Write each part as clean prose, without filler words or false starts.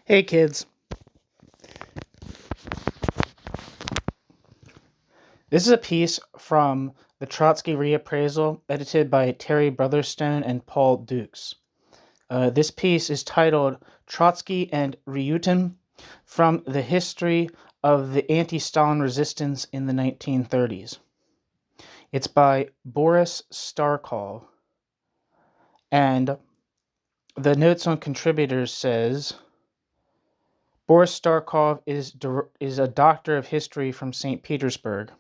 Hey kids, this is a piece from the Trotsky Reappraisal edited by Terry Brotherstone and Paul Dukes. This piece is titled Trotsky and Ryutin from the History of the Anti-Stalin Resistance in the 1930s. It's by Boris Starkov, and the notes on contributors says, Boris Starkov is a doctor of history from St. Petersburg.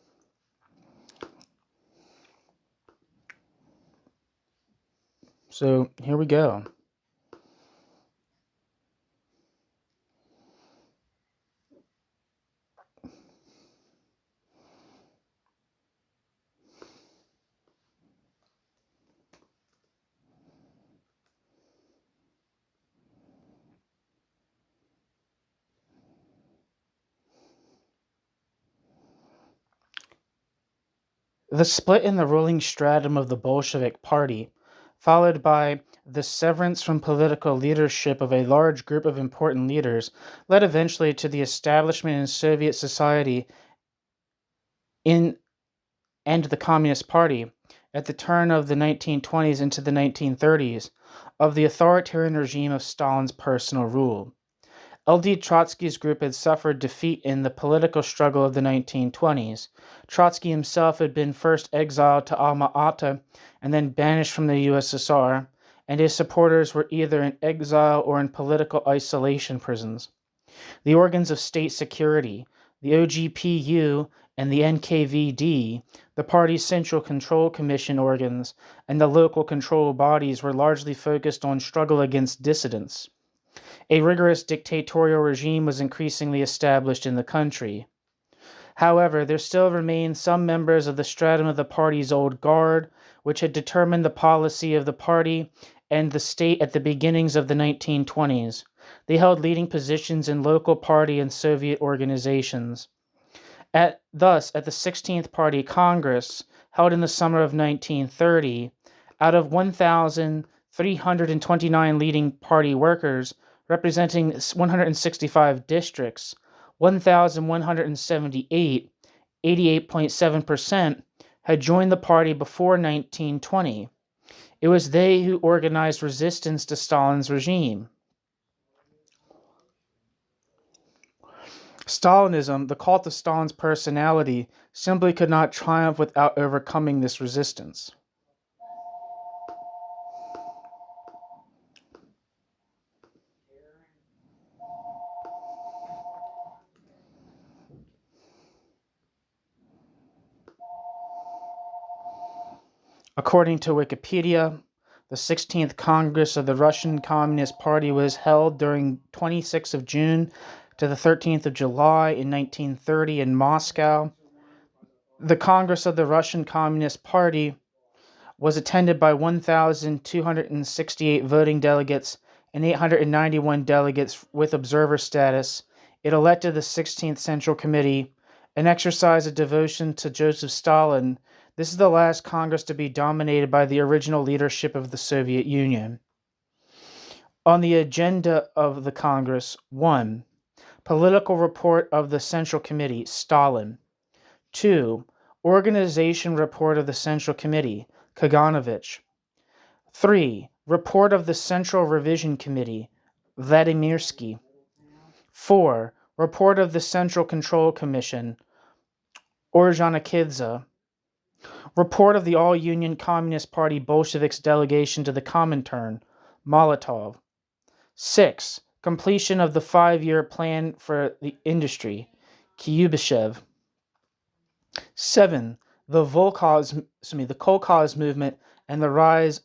So here we go. The split in the ruling stratum of the Bolshevik Party, followed by the severance from political leadership of a large group of important leaders, led eventually to the establishment in Soviet society and the Communist Party, at the turn of the 1920s into the 1930s, of the authoritarian regime of Stalin's personal rule. L.D. Trotsky's group had suffered defeat in the political struggle of the 1920s. Trotsky himself had been first exiled to Alma-Ata and then banished from the USSR, and his supporters were either in exile or in political isolation prisons. The organs of state security, the OGPU and the NKVD, the party's Central Control Commission organs, and the local control bodies were largely focused on struggle against dissidents. A rigorous dictatorial regime was increasingly established in the country. However, there still remained some members of the stratum of the party's old guard, which had determined the policy of the party and the state at the beginnings of the 1920s. They held leading positions in local party and Soviet organizations. Thus, at the 16th Party Congress, held in the summer of 1930, out of 1,329 leading party workers, representing 165 districts, 1,178, 88.7%, had joined the party before 1920. It was they who organized resistance to Stalin's regime. Stalinism, the cult of Stalin's personality, simply could not triumph without overcoming this resistance. According to Wikipedia, the 16th Congress of the Russian Communist Party was held during 26th of June to the 13th of July in 1930 in Moscow. The Congress of the Russian Communist Party was attended by 1,268 voting delegates and 891 delegates with observer status. It elected the 16th Central Committee, an exercise of devotion to Joseph Stalin. This is the last Congress to be dominated by the original leadership of the Soviet Union. On the agenda of the Congress, 1. Political report of the Central Committee, Stalin. 2. Organization report of the Central Committee, Kaganovich. 3. Report of the Central Revision Committee, Vladimirsky. 4. Report of the Central Control Commission, Ordzhonikidze. Report of the All-Union Communist Party Bolsheviks delegation to the Comintern, Molotov. 6. Completion of the 5-year plan for the industry, Kuyubyshev. 7. The Kolkhoz movement and the rise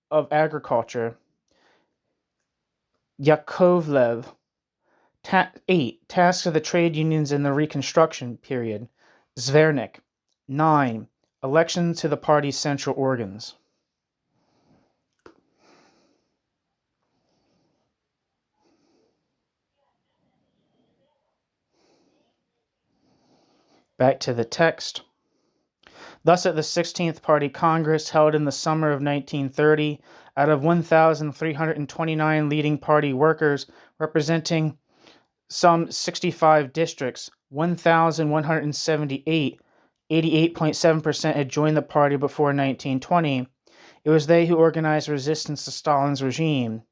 of agriculture, Yakovlev. 8. Tasks of the trade unions in the Reconstruction period, Zvernik. 9. Election to the party's central organs. Back to the text. Thus, at the 16th Party Congress held in the summer of 1930, out of 1,329 leading party workers representing some 65 districts, 1,178, 88.7% had joined the party before 1920. It was they who organized resistance to Stalin's regime.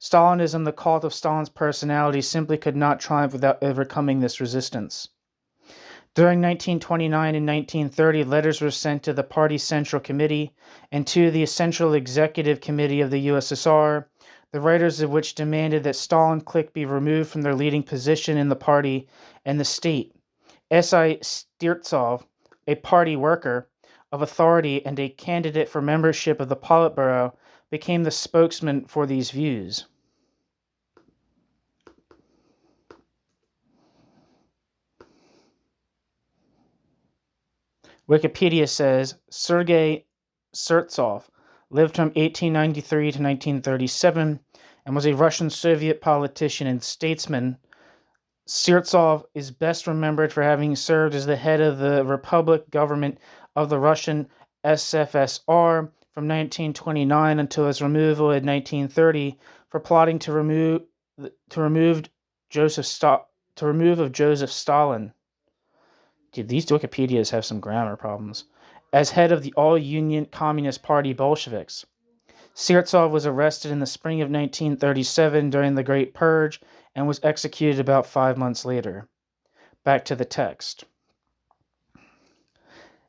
Stalinism, the cult of Stalin's personality, simply could not triumph without overcoming this resistance. During 1929 and 1930, letters were sent to the party's Central Committee and to the Central Executive Committee of the USSR, the writers of which demanded that Stalin clique be removed from their leading position in the party and the state. S.I. Stirtsov, a party worker of authority and a candidate for membership of the Politburo, became the spokesman for these views. Wikipedia says Sergei Sirtsov lived from 1893 to 1937 and was a Russian Soviet politician and statesman. Sirtsov is best remembered for having served as the head of the Republic government of the Russian SFSR from 1929 until his removal in 1930 for plotting to remove Joseph Stalin. Dude, these Wikipedias have some grammar problems. As head of the All-Union Communist Party Bolsheviks. Sirtsov was arrested in the spring of 1937 during the Great Purge and was executed about 5 months later. Back to the text.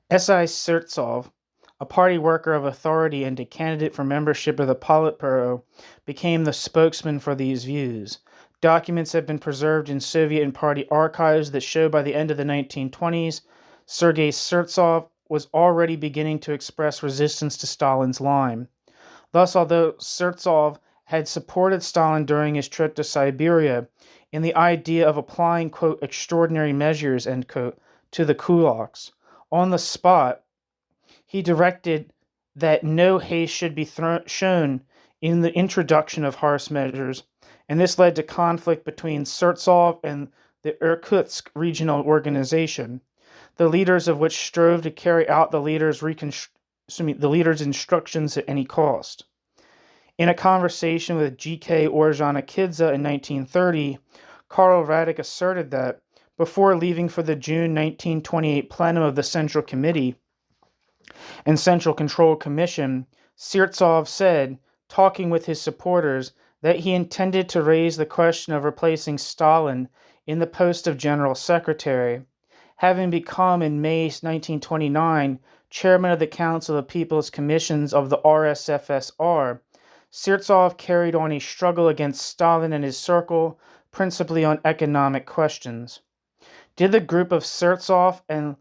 S.I. Sirtsov, a party worker of authority and a candidate for membership of the Politburo, became the spokesman for these views. Documents have been preserved in Soviet and party archives that show by the end of the 1920s, Sergei Sirtsov was already beginning to express resistance to Stalin's line. Thus, although Sirtsov had supported Stalin during his trip to Siberia in the idea of applying, quote, extraordinary measures, end quote, to the kulaks, on the spot, he directed that no haste should be shown in the introduction of harsh measures, and this led to conflict between Sirtsov and the Irkutsk regional organization, the leaders of which strove to carry out the leader's instructions at any cost. In a conversation with G.K. Ordzhonikidze in 1930, Karl Radek asserted that, before leaving for the June 1928 plenum of the Central Committee and Central Control Commission, Sirtsov said, talking with his supporters, that he intended to raise the question of replacing Stalin in the post of General Secretary. Having become, in May 1929, chairman of the Council of People's Commissions of the RSFSR, Sirtsov carried on a struggle against Stalin and his circle, principally on economic questions. Did the group of Sirtsov and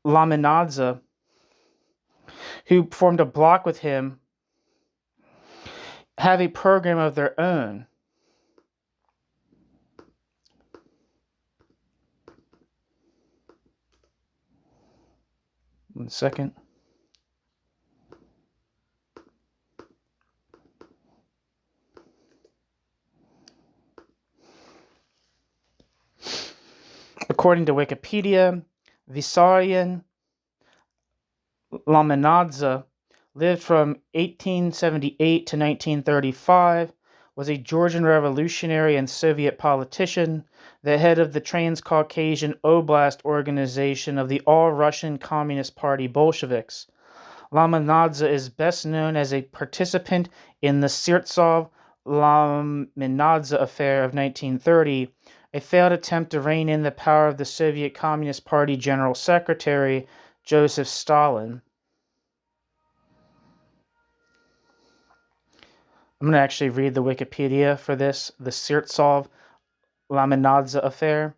Laminadze, who formed a bloc with him, have a program of their own? One second. According to Wikipedia, Vissarion Laminadze lived from 1878 to 1935, was a Georgian revolutionary and Soviet politician, the head of the Transcaucasian Oblast organization of the All-Russian Communist Party Bolsheviks. Laminadze is best known as a participant in the Sirtsov-Laminadze affair of 1930, a failed attempt to rein in the power of the Soviet Communist Party General Secretary, Joseph Stalin. I'm going to actually read the Wikipedia for this, the Sirtsov-Laminadze affair.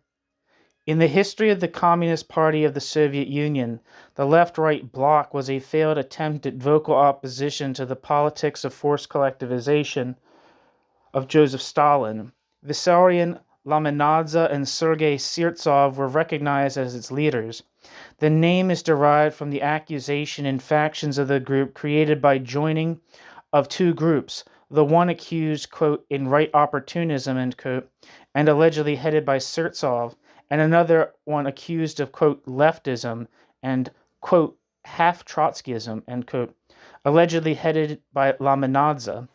In the history of the Communist Party of the Soviet Union, the left-right bloc was a failed attempt at vocal opposition to the politics of forced collectivization of Joseph Stalin. Vissarion Laminadze and Sergei Sirtsov were recognized as its leaders. The name is derived from the accusation and factions of the group created by joining of two groups, the one accused, quote, in right opportunism, end quote, and allegedly headed by Sirtsov, and another one accused of, quote, leftism and, quote, half Trotskyism, end quote, allegedly headed by Laminadze.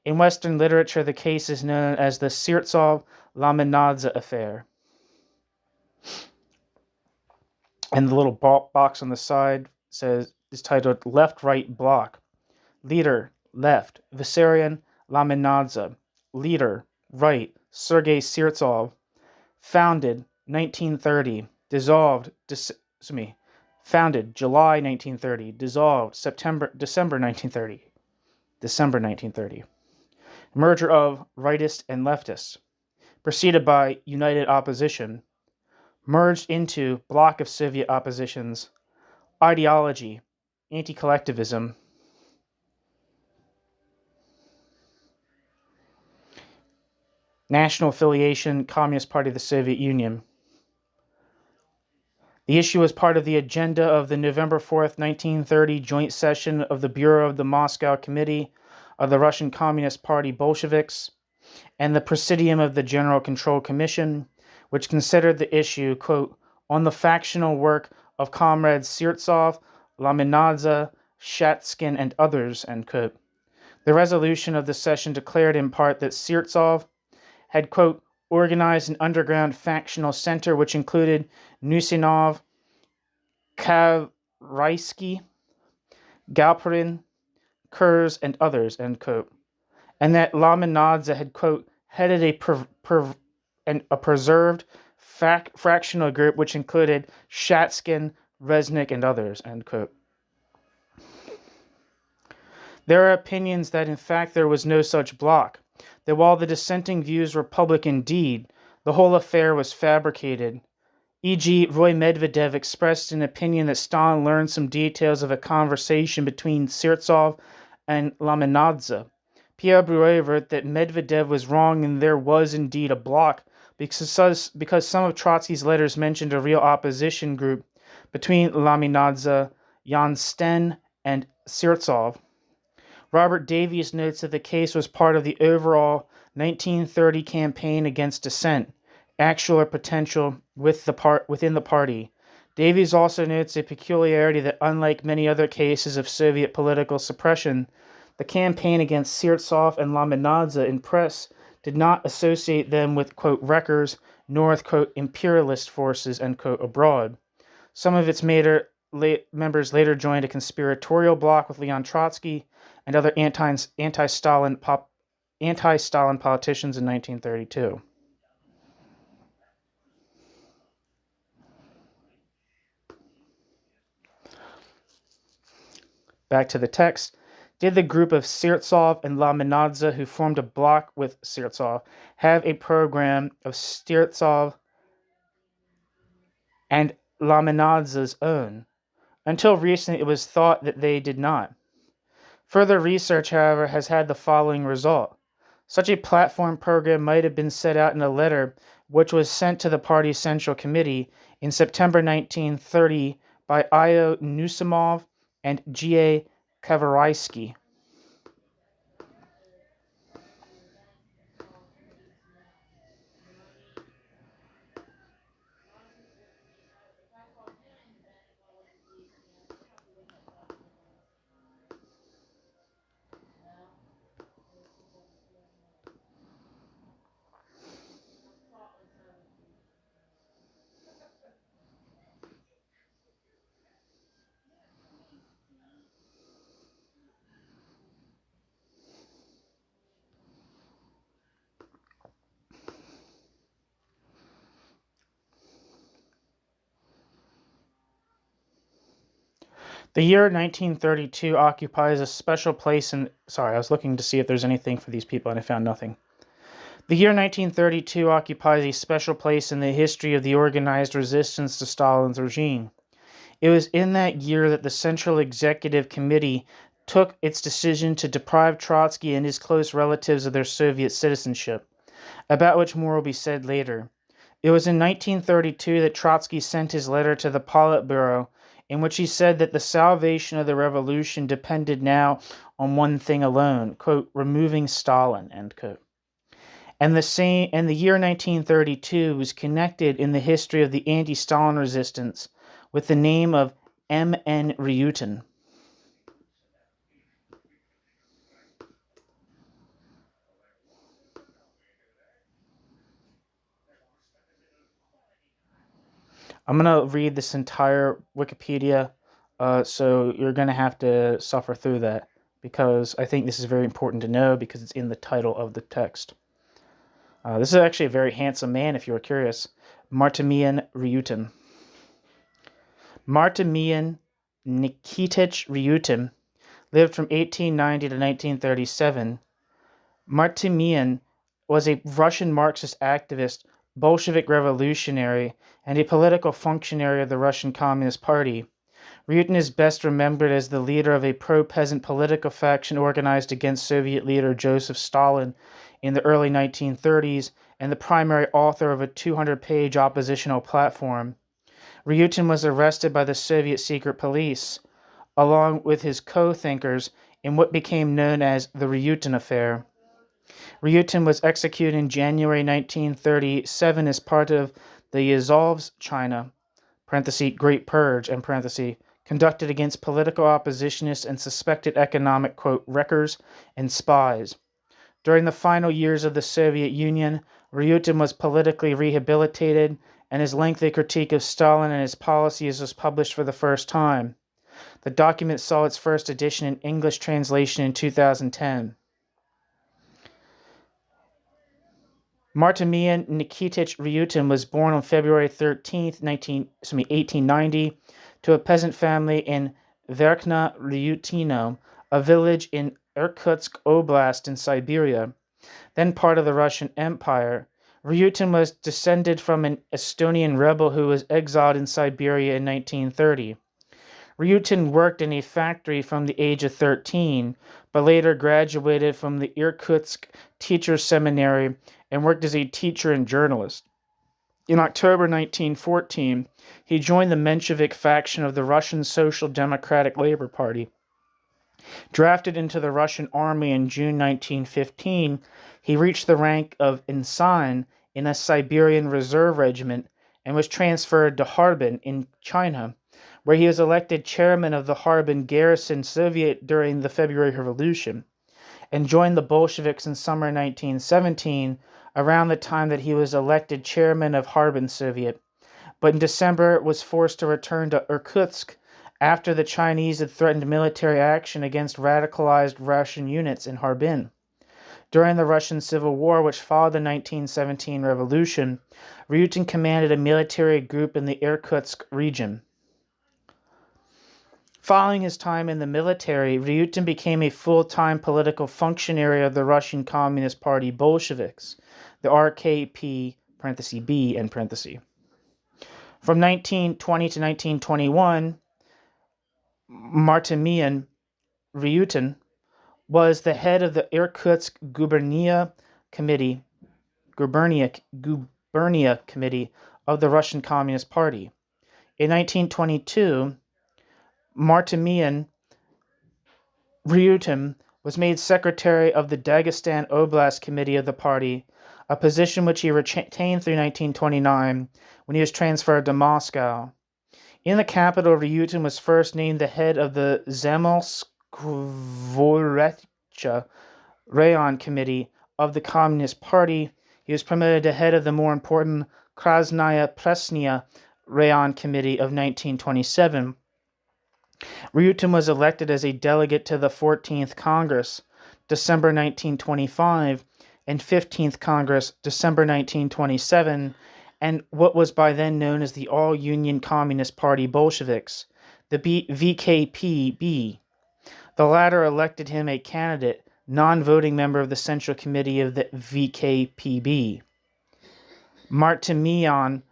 In Western literature, the case is known as the Sirtsov-Lamenadze affair. And the little box on the side is titled Left-Right Bloc. Leader, left, Vissarion Lamenadze. Leader, right, Sergei Sirtsov. Founded 1930. Founded July 1930. Dissolved December 1930. December 1930. Merger of rightists and leftists. Preceded by United Opposition. Merged into block of Soviet oppositions. Ideology, anti-collectivism. National affiliation, Communist Party of the Soviet Union. The issue was part of the agenda of the November 4th, 1930 joint session of the Bureau of the Moscow Committee of the Russian Communist Party Bolsheviks and the Presidium of the General Control Commission, which considered the issue, quote, on the factional work of comrades Sirtsov, Lamenadze, Shatskin, and others, end quote. The resolution of the session declared in part that Sirtsov had, quote, organized an underground factional center which included Nusinov, Kavraisky, Galperin, Kurz, and others, end quote. And that Lamenadze had, quote, headed a preserved fractional group which included Shatskin, Resnik, and others, end quote. There are opinions that in fact there was no such bloc, that while the dissenting views were public indeed, the whole affair was fabricated. E.g., Roy Medvedev expressed an opinion that Stalin learned some details of a conversation between Sirtsov and Lamenadze. Pierre Brouet wrote that Medvedev was wrong and there was indeed a bloc because some of Trotsky's letters mentioned a real opposition group between Lamenadze, Jan Sten, and Sirtsov. Robert Davies notes that the case was part of the overall 1930 campaign against dissent, actual or potential, within the party. Davies also notes a peculiarity that unlike many other cases of Soviet political suppression, the campaign against Sirtsov and Lamenadze in press did not associate them with, quote, wreckers, nor with, quote, imperialist forces, end quote, abroad. Some of its members later joined a conspiratorial bloc with Leon Trotsky and other anti-Stalin politicians in 1932. Back to the text. Did the group of Sirtsov and Lamenadze who formed a bloc with Sirtsov have a program of Sirtsov and Lamenadze's own? Until recently, it was thought that they did not. Further research, however, has had the following result. Such a platform program might have been set out in a letter which was sent to the party's Central Committee in September 1930 by I.O. Nusimov and G.A. Kavraisky. The year 1932 occupies a special place in... Sorry, I was looking to see if there's anything for these people and I found nothing. The year 1932 occupies a special place in the history of the organized resistance to Stalin's regime. It was in that year that the Central Executive Committee took its decision to deprive Trotsky and his close relatives of their Soviet citizenship, about which more will be said later. It was in 1932 that Trotsky sent his letter to the Politburo, in which he said that the salvation of the revolution depended now on one thing alone, quote, removing Stalin, end quote. And the year 1932 was connected in the history of the anti-Stalin resistance with the name of M.N. Ryutin. I'm going to read this entire Wikipedia, so you're going to have to suffer through that, because I think this is very important to know because it's in the title of the text. This is actually a very handsome man, if you were curious. Martimian Ryutin. Martimian Nikitich Ryutin lived from 1890 to 1937. Martimian was a Russian Marxist activist, Bolshevik revolutionary, and a political functionary of the Russian Communist Party. Ryutin is best remembered as the leader of a pro-peasant political faction organized against Soviet leader Joseph Stalin in the early 1930s and the primary author of a 200-page oppositional platform. Ryutin was arrested by the Soviet secret police, along with his co-thinkers, in what became known as the Ryutin Affair. Ryutin was executed in January 1937 as part of the Azov's China (Great Purge) conducted against political oppositionists and suspected economic, quote, wreckers and spies. During the final years of the Soviet Union, Ryutin was politically rehabilitated, and his lengthy critique of Stalin and his policies was published for the first time. The document saw its first edition in English translation in 2010. Martimian Nikitich Ryutin was born on February 13, 1890, to a peasant family in Verkhna Ryutino, a village in Irkutsk Oblast in Siberia, then part of the Russian Empire. Ryutin was descended from an Estonian rebel who was exiled in Siberia in 1930. Ryutin worked in a factory from the age of 13, but later graduated from the Irkutsk Teachers Seminary and worked as a teacher and journalist. In October 1914, he joined the Menshevik faction of the Russian Social Democratic Labor Party. Drafted into the Russian army in June 1915, he reached the rank of ensign in a Siberian Reserve Regiment and was transferred to Harbin in China, where he was elected chairman of the Harbin Garrison Soviet during the February Revolution, and joined the Bolsheviks in summer 1917, around the time that he was elected chairman of Harbin Soviet, but in December was forced to return to Irkutsk after the Chinese had threatened military action against radicalized Russian units in Harbin. During the Russian Civil War, which followed the 1917 revolution, Ryutin commanded a military group in the Irkutsk region. Following his time in the military, Ryutin became a full-time political functionary of the Russian Communist Party Bolsheviks, the RKP (B). From 1920 to 1921, Martimian Ryutin was the head of the Irkutsk Gubernia Committee of the Russian Communist Party. In 1922, Martimian Ryutin was made secretary of the Dagestan Oblast Committee of the party, a position which he retained through 1929 when he was transferred to Moscow. In the capital, Ryutin was first named the head of the Zamoskvorecha Rayon Committee of the Communist Party. He was promoted to head of the more important Krasnaya Presnya Rayon Committee of 1927. Ryutin was elected as a delegate to the 14th Congress, December 1925, and 15th Congress, December 1927, and what was by then known as the All-Union Communist Party Bolsheviks, the VKPB. The latter elected him a candidate, non-voting member of the Central Committee of the VKPB. Martimian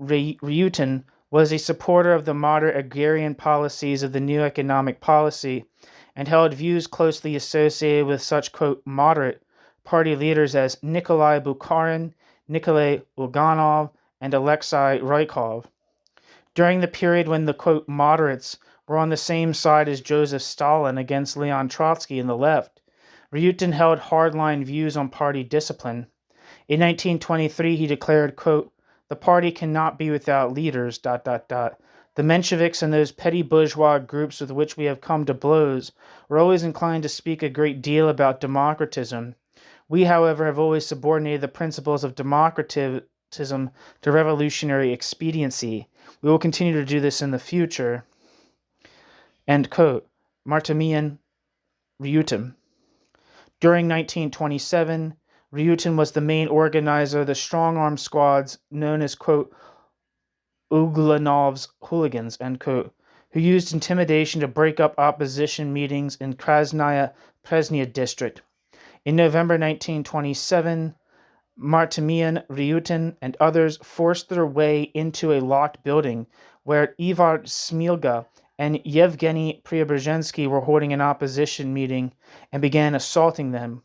Ryutin was a supporter of the moderate agrarian policies of the new economic policy and held views closely associated with such, quote, moderate party leaders as Nikolai Bukharin, Nikolai Ulganov, and Alexei Rykov. During the period when the, quote, moderates were on the same side as Joseph Stalin against Leon Trotsky and the left, Ryutin held hardline views on party discipline. In 1923, he declared, quote, the party cannot be without leaders, ... The Mensheviks and those petty bourgeois groups with which we have come to blows were always inclined to speak a great deal about democratism. We, however, have always subordinated the principles of democratism to revolutionary expediency. We will continue to do this in the future. End quote. Martimian Ryutin. During 1927, Ryutin was the main organizer of the strong-arm squads known as, quote, Uglanov's hooligans, end quote, who used intimidation to break up opposition meetings in Krasnaya Presnya district. In November 1927, Martimian Ryutin and others forced their way into a locked building where Ivar Smilga and Yevgeny Preobrazhensky were holding an opposition meeting and began assaulting them.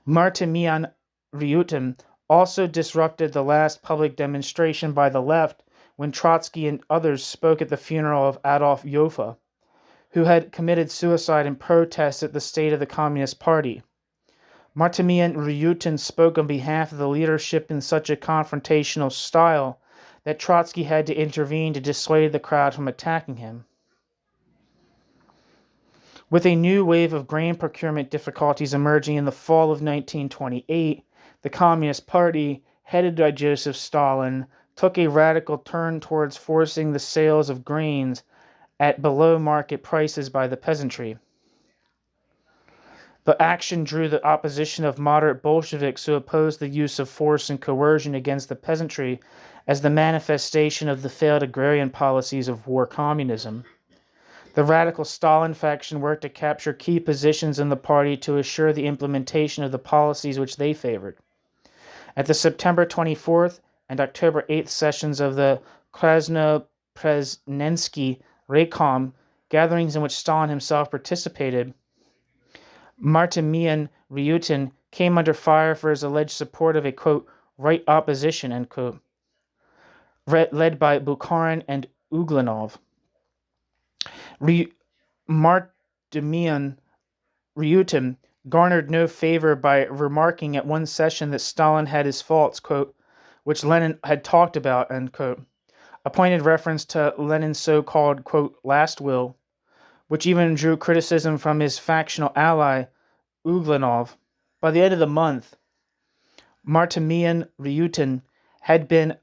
Martimian Ryutin also disrupted the last public demonstration by the left when Trotsky and others spoke at the funeral of Adolf Joffe, who had committed suicide in protest at the state of the Communist Party. Martimian Ryutin spoke on behalf of the leadership in such a confrontational style that Trotsky had to intervene to dissuade the crowd from attacking him. With a new wave of grain procurement difficulties emerging in the fall of 1928, the Communist Party, headed by Joseph Stalin, took a radical turn towards forcing the sales of grains at below-market prices by the peasantry. The action drew the opposition of moderate Bolsheviks who opposed the use of force and coercion against the peasantry as the manifestation of the failed agrarian policies of war communism. The radical Stalin faction worked to capture key positions in the party to assure the implementation of the policies which they favored. At the September 24th and October 8th sessions of the Krasnopresnensky Raycom, gatherings in which Stalin himself participated, Martimian Ryutin came under fire for his alleged support of a, quote, right opposition, end quote, led by Bukharin and Uglanov. Martimian Ryutin garnered no favor by remarking at one session that Stalin had his faults, quote, which Lenin had talked about, end quote, a pointed reference to Lenin's so-called, quote, last will, which even drew criticism from his factional ally, Uglanov. By the end of the month, Martimian Ryutin had been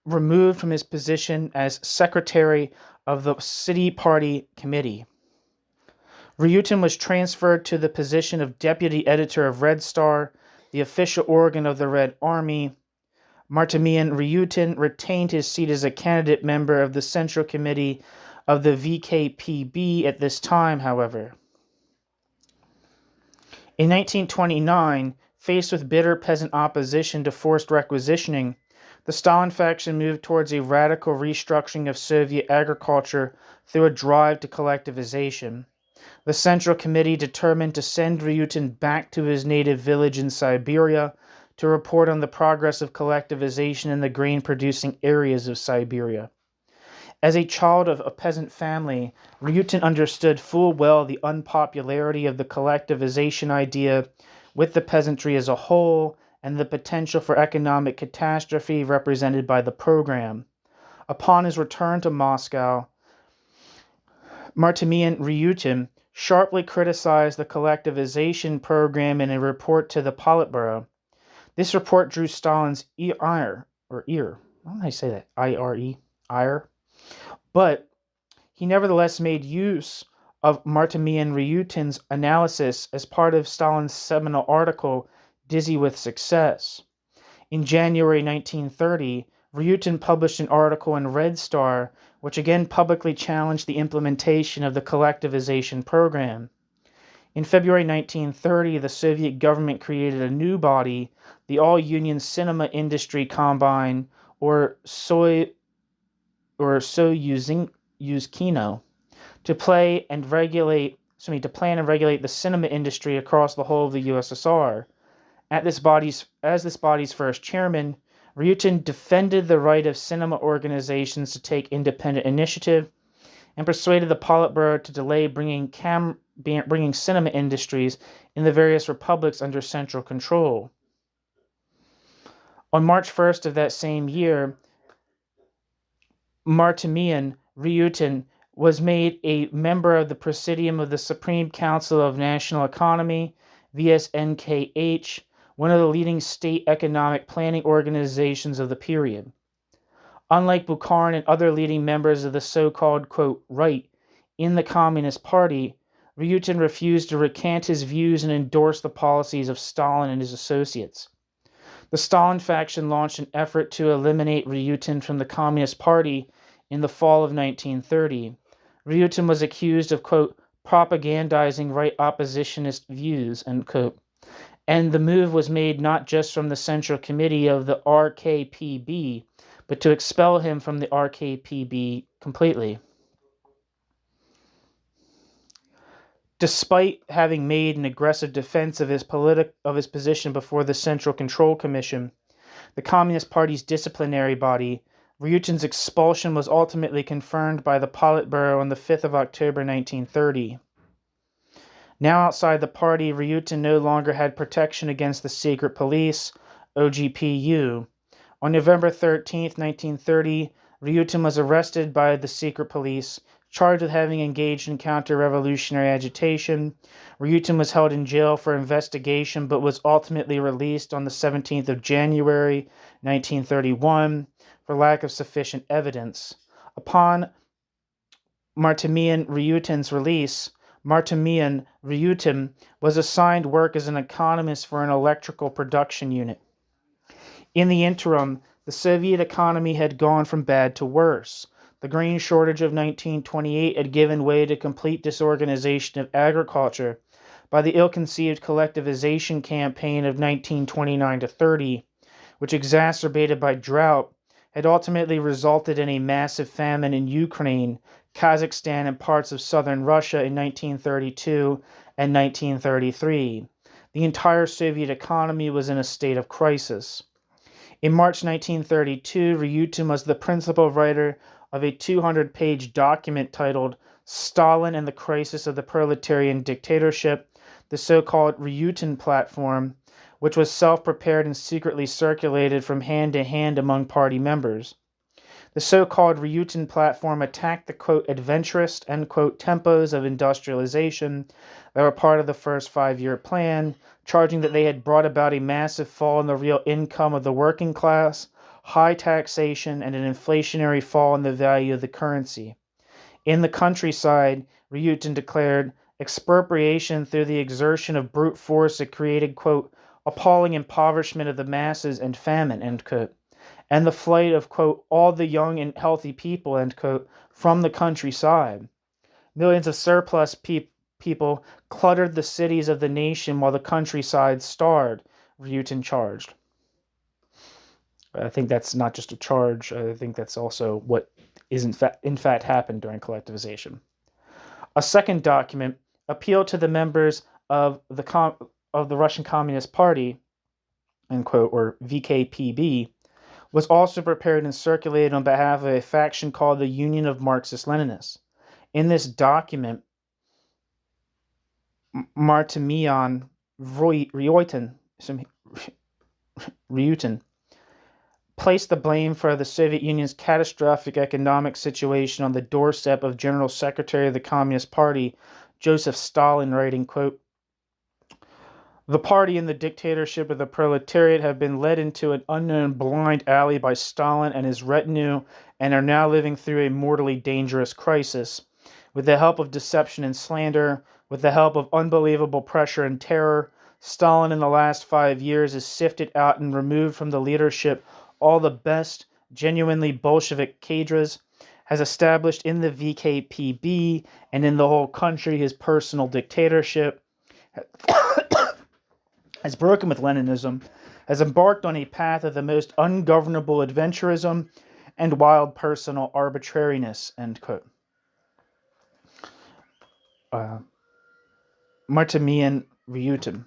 removed from his position as secretary of the city party committee. Ryutin was transferred to the position of deputy editor of Red Star, the official organ of the Red Army. Martimian Ryutin retained his seat as a candidate member of the Central Committee of the VKPB at this time, however. In 1929, faced with bitter peasant opposition to forced requisitioning, the Stalin faction moved towards a radical restructuring of Soviet agriculture through a drive to collectivization. The Central Committee determined to send Ryutin back to his native village in Siberia to report on the progress of collectivization in the grain-producing areas of Siberia. As a child of a peasant family, Ryutin understood full well the unpopularity of the collectivization idea with the peasantry as a whole and the potential for economic catastrophe represented by the program. Upon his return to Moscow, Martimian Ryutin sharply criticized the collectivization program in a report to the Politburo. This report drew Stalin's ire. How do I say that? I-R-E? Ire. But he nevertheless made use of Martimian Ryutin's analysis as part of Stalin's seminal article, Dizzy with Success. In January 1930, Ryutin published an article in Red Star, which again publicly challenged the implementation of the collectivization program. In February 1930, the Soviet government created a new body, the All-Union Cinema Industry Combine, or Soyuzkino, to plan and regulate the cinema industry across the whole of the USSR. As this body's first chairman, Ryutin defended the right of cinema organizations to take independent initiative and persuaded the Politburo to delay bringing cinema industries in the various republics under central control. On March 1st of that same year, Martimian Ryutin was made a member of the Presidium of the Supreme Council of National Economy, VSNKH, one of the leading state economic planning organizations of the period. Unlike Bukharin and other leading members of the so-called, quote, right in the Communist Party, Ryutin refused to recant his views and endorse the policies of Stalin and his associates. The Stalin faction launched an effort to eliminate Ryutin from the Communist Party in the fall of 1930. Ryutin was accused of, quote, propagandizing right oppositionist views, end quote. And the move was made not just from the Central Committee of the RKPB, but to expel him from the RKPB completely. Despite having made an aggressive defense of his position before the Central Control Commission, the Communist Party's disciplinary body, Ryutin's expulsion was ultimately confirmed by the Politburo on the 5th of October 1930. Now outside the party, Ryutin no longer had protection against the secret police, OGPU. On November 13, 1930, Ryutin was arrested by the secret police, charged with having engaged in counter-revolutionary agitation. Ryutin was held in jail for investigation but was ultimately released on the 17th of January, 1931, for lack of sufficient evidence. Upon Martimian Ryutin's release, Ryutin was assigned work as an economist for an electrical production unit. In the interim, the Soviet economy had gone from bad to worse. The grain shortage of 1928 had given way to complete disorganization of agriculture by the ill-conceived collectivization campaign of 1929-30, which, exacerbated by drought, had ultimately resulted in a massive famine in Ukraine, Kazakhstan, and parts of southern Russia in 1932 and 1933. The entire Soviet economy was in a state of crisis. In March 1932, Ryutin was the principal writer of a 200-page document titled Stalin and the Crisis of the Proletarian Dictatorship, the so-called Ryutin Platform, which was self-prepared and secretly circulated from hand to hand among party members. The so-called Ryutin Platform attacked the, quote, adventurous, end quote, tempos of industrialization that were part of the first 5-year plan, charging that they had brought about a massive fall in the real income of the working class, high taxation, and an inflationary fall in the value of the currency. In the countryside, Ryutin declared, expropriation through the exertion of brute force had created, quote, appalling impoverishment of the masses and famine, end quote, and the flight of, quote, all the young and healthy people, end quote, from the countryside. Millions of surplus people cluttered the cities of the nation while the countryside starved, Ryutin charged. I think that's not just a charge. I think that's also what is in fact happened during collectivization. A second document appealed to the members of the Russian Communist Party, end quote, or VKPB, was also prepared and circulated on behalf of a faction called the Union of Marxist-Leninists. In this document, Martimian Ryutin placed the blame for the Soviet Union's catastrophic economic situation on the doorstep of General Secretary of the Communist Party, Joseph Stalin, writing, quote, the party and the dictatorship of the proletariat have been led into an unknown blind alley by Stalin and his retinue and are now living through a mortally dangerous crisis. With the help of deception and slander, with the help of unbelievable pressure and terror, Stalin in the last 5 years has sifted out and removed from the leadership all the best, genuinely Bolshevik cadres, has established in the VKPB and in the whole country his personal dictatorship, has broken with Leninism, has embarked on a path of the most ungovernable adventurism and wild personal arbitrariness, end quote. Martimian Ryutin.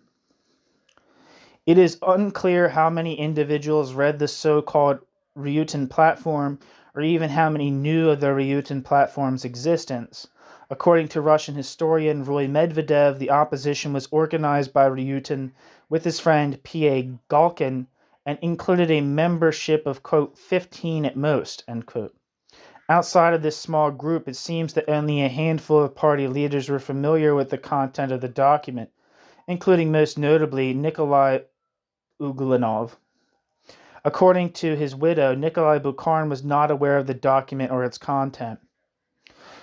It is unclear how many individuals read the so-called Ryutin platform, or even how many knew of the Ryutin platform's existence. According to Russian historian Roy Medvedev, the opposition was organized by Ryutin with his friend P.A. Galkin and included a membership of, quote, 15 at most, end quote. Outside of this small group, it seems that only a handful of party leaders were familiar with the content of the document, including most notably Nikolai Ulanov. According to his widow, Nikolai Bukharin was not aware of the document or its content.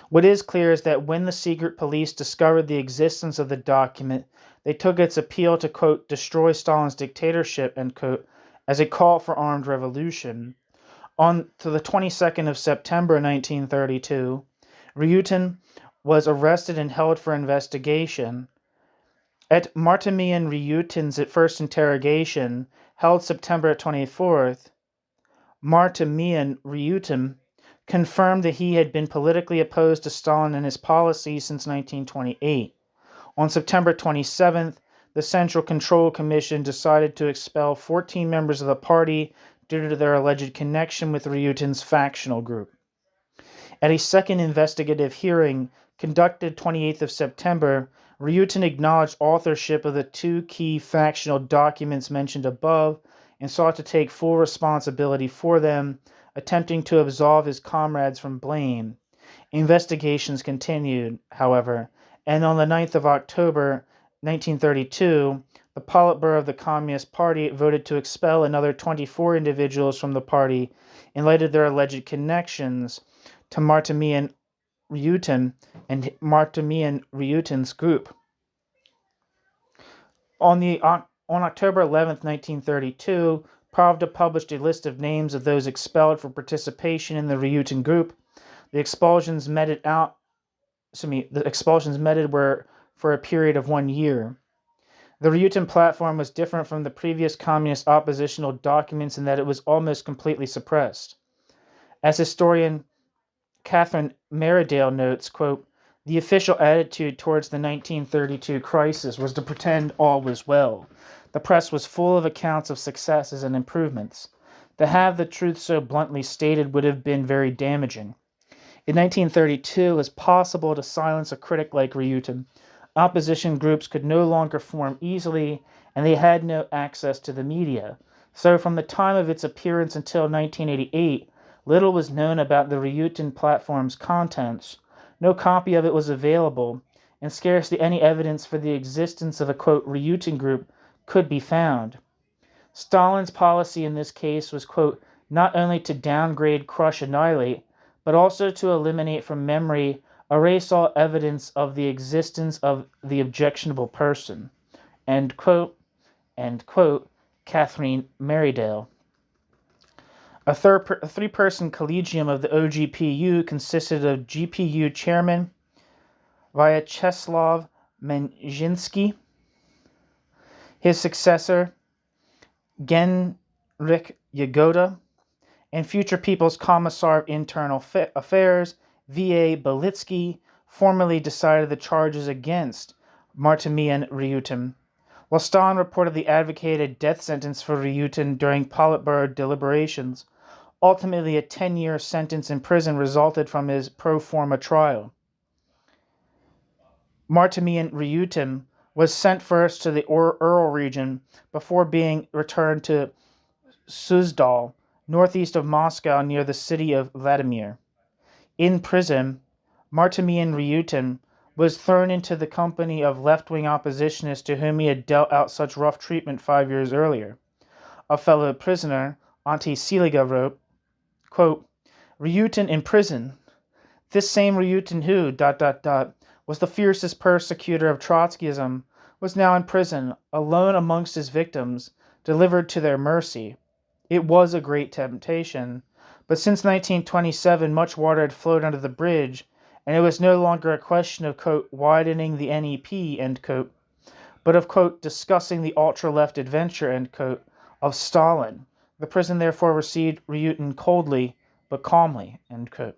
What is clear is that when the secret police discovered the existence of the document, they took its appeal to, quote, destroy Stalin's dictatorship, end quote, as a call for armed revolution. On to the 22nd of September 1932, Ryutin was arrested and held for investigation. At Martimian Ryutin's first interrogation, held September 24th, Martimian Ryutin confirmed that he had been politically opposed to Stalin and his policies since 1928. On September 27th, the Central Control Commission decided to expel 14 members of the party due to their alleged connection with Ryutin's factional group. At a second investigative hearing conducted 28th of September, Ryutin acknowledged authorship of the two key factional documents mentioned above and sought to take full responsibility for them, attempting to absolve his comrades from blame. Investigations continued, however, and on the 9th of October 1932, the Politburo of the Communist Party voted to expel another 24 individuals from the party in light of their alleged connections to Martimian Ryutin and Martimian Ryutin's group. On October 11th, 1932, Pravda published a list of names of those expelled for participation in the Ryutin group. The expulsions meted were for a period of 1 year. The Ryutin platform was different from the previous communist oppositional documents in that it was almost completely suppressed. As historian Catherine Merridale notes, quote, the official attitude towards the 1932 crisis was to pretend all was well. The press was full of accounts of successes and improvements. To have the truth so bluntly stated would have been very damaging. In 1932, it was possible to silence a critic like Ryutin. Opposition groups could no longer form easily, and they had no access to the media. So from the time of its appearance until 1988, little was known about the Ryutin platform's contents. No copy of it was available, and scarcely any evidence for the existence of a, quote, Ryutin group could be found. Stalin's policy in this case was, quote, not only to downgrade, crush, annihilate, but also to eliminate from memory, erase all evidence of the existence of the objectionable person, end quote, Catherine Merridale. A three-person collegium of the OGPU consisted of GPU chairman Vyacheslav Menzinsky, his successor Genrikh Yagoda, and future People's Commissar of Internal Affairs V.A. Belitsky formally decided the charges against Martimian Ryutin, while Stalin reportedly advocated a death sentence for Ryutin during Politburo deliberations. Ultimately, a 10-year sentence in prison resulted from his pro forma trial. Martimian Ryutin was sent first to the Ural region before being returned to Suzdal, northeast of Moscow near the city of Vladimir. In prison, Martimian Ryutin was thrown into the company of left-wing oppositionists to whom he had dealt out such rough treatment 5 years earlier. A fellow prisoner, anti-Stalin, wrote, quote, Ryutin in prison. This same Ryutin who, was the fiercest persecutor of Trotskyism, was now in prison, alone amongst his victims, delivered to their mercy. It was a great temptation, but since 1927 much water had flowed under the bridge, and it was no longer a question of, quote, widening the NEP, end quote, but of, quote, discussing the ultra-left adventure, end quote, of Stalin. The prison therefore received Ryutin coldly, but calmly, end quote.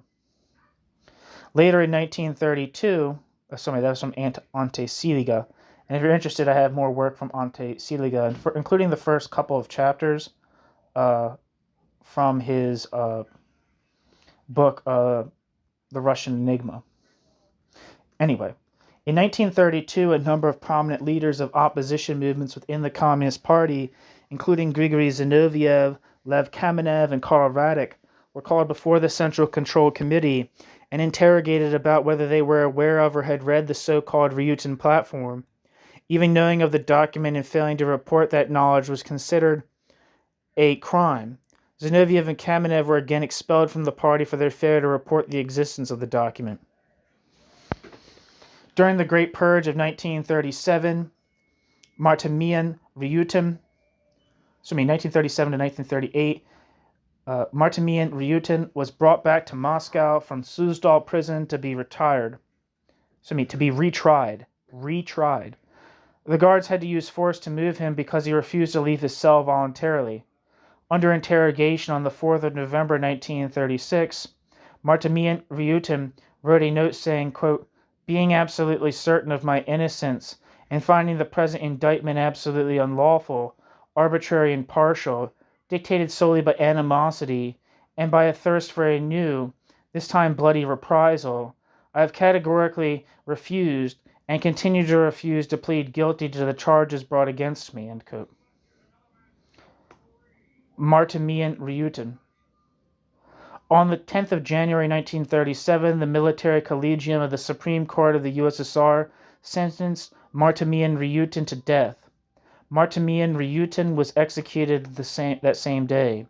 Later in 1932, that was from Ante-Siliga, and if you're interested, I have more work from Ante-Siliga, including the first couple of chapters from his book, The Russian Enigma. Anyway, in 1932, a number of prominent leaders of opposition movements within the Communist Party, including Grigory Zinoviev, Lev Kamenev, and Karl Radek, were called before the Central Control Committee and interrogated about whether they were aware of or had read the so-called Ryutin platform. Even knowing of the document and failing to report that knowledge was considered a crime. Zinoviev and Kamenev were again expelled from the party for their failure to report the existence of the document. During the Great Purge of 1937, 1937 to 1938, Martimian Ryutin was brought back to Moscow from Suzdal prison to be retried. The guards had to use force to move him because he refused to leave his cell voluntarily. Under interrogation on the 4th of November 1936, Martimian Ryutin wrote a note saying, quote, "Being absolutely certain of my innocence and finding the present indictment absolutely unlawful, arbitrary and partial, dictated solely by animosity and by a thirst for a new, this time bloody reprisal, I have categorically refused and continue to refuse to plead guilty to the charges brought against me." End quote. Martimian Ryutin. On the 10th of January 1937, the Military Collegium of the Supreme Court of the USSR sentenced Martimian Ryutin to death. Martimian Ryutin was executed that same day.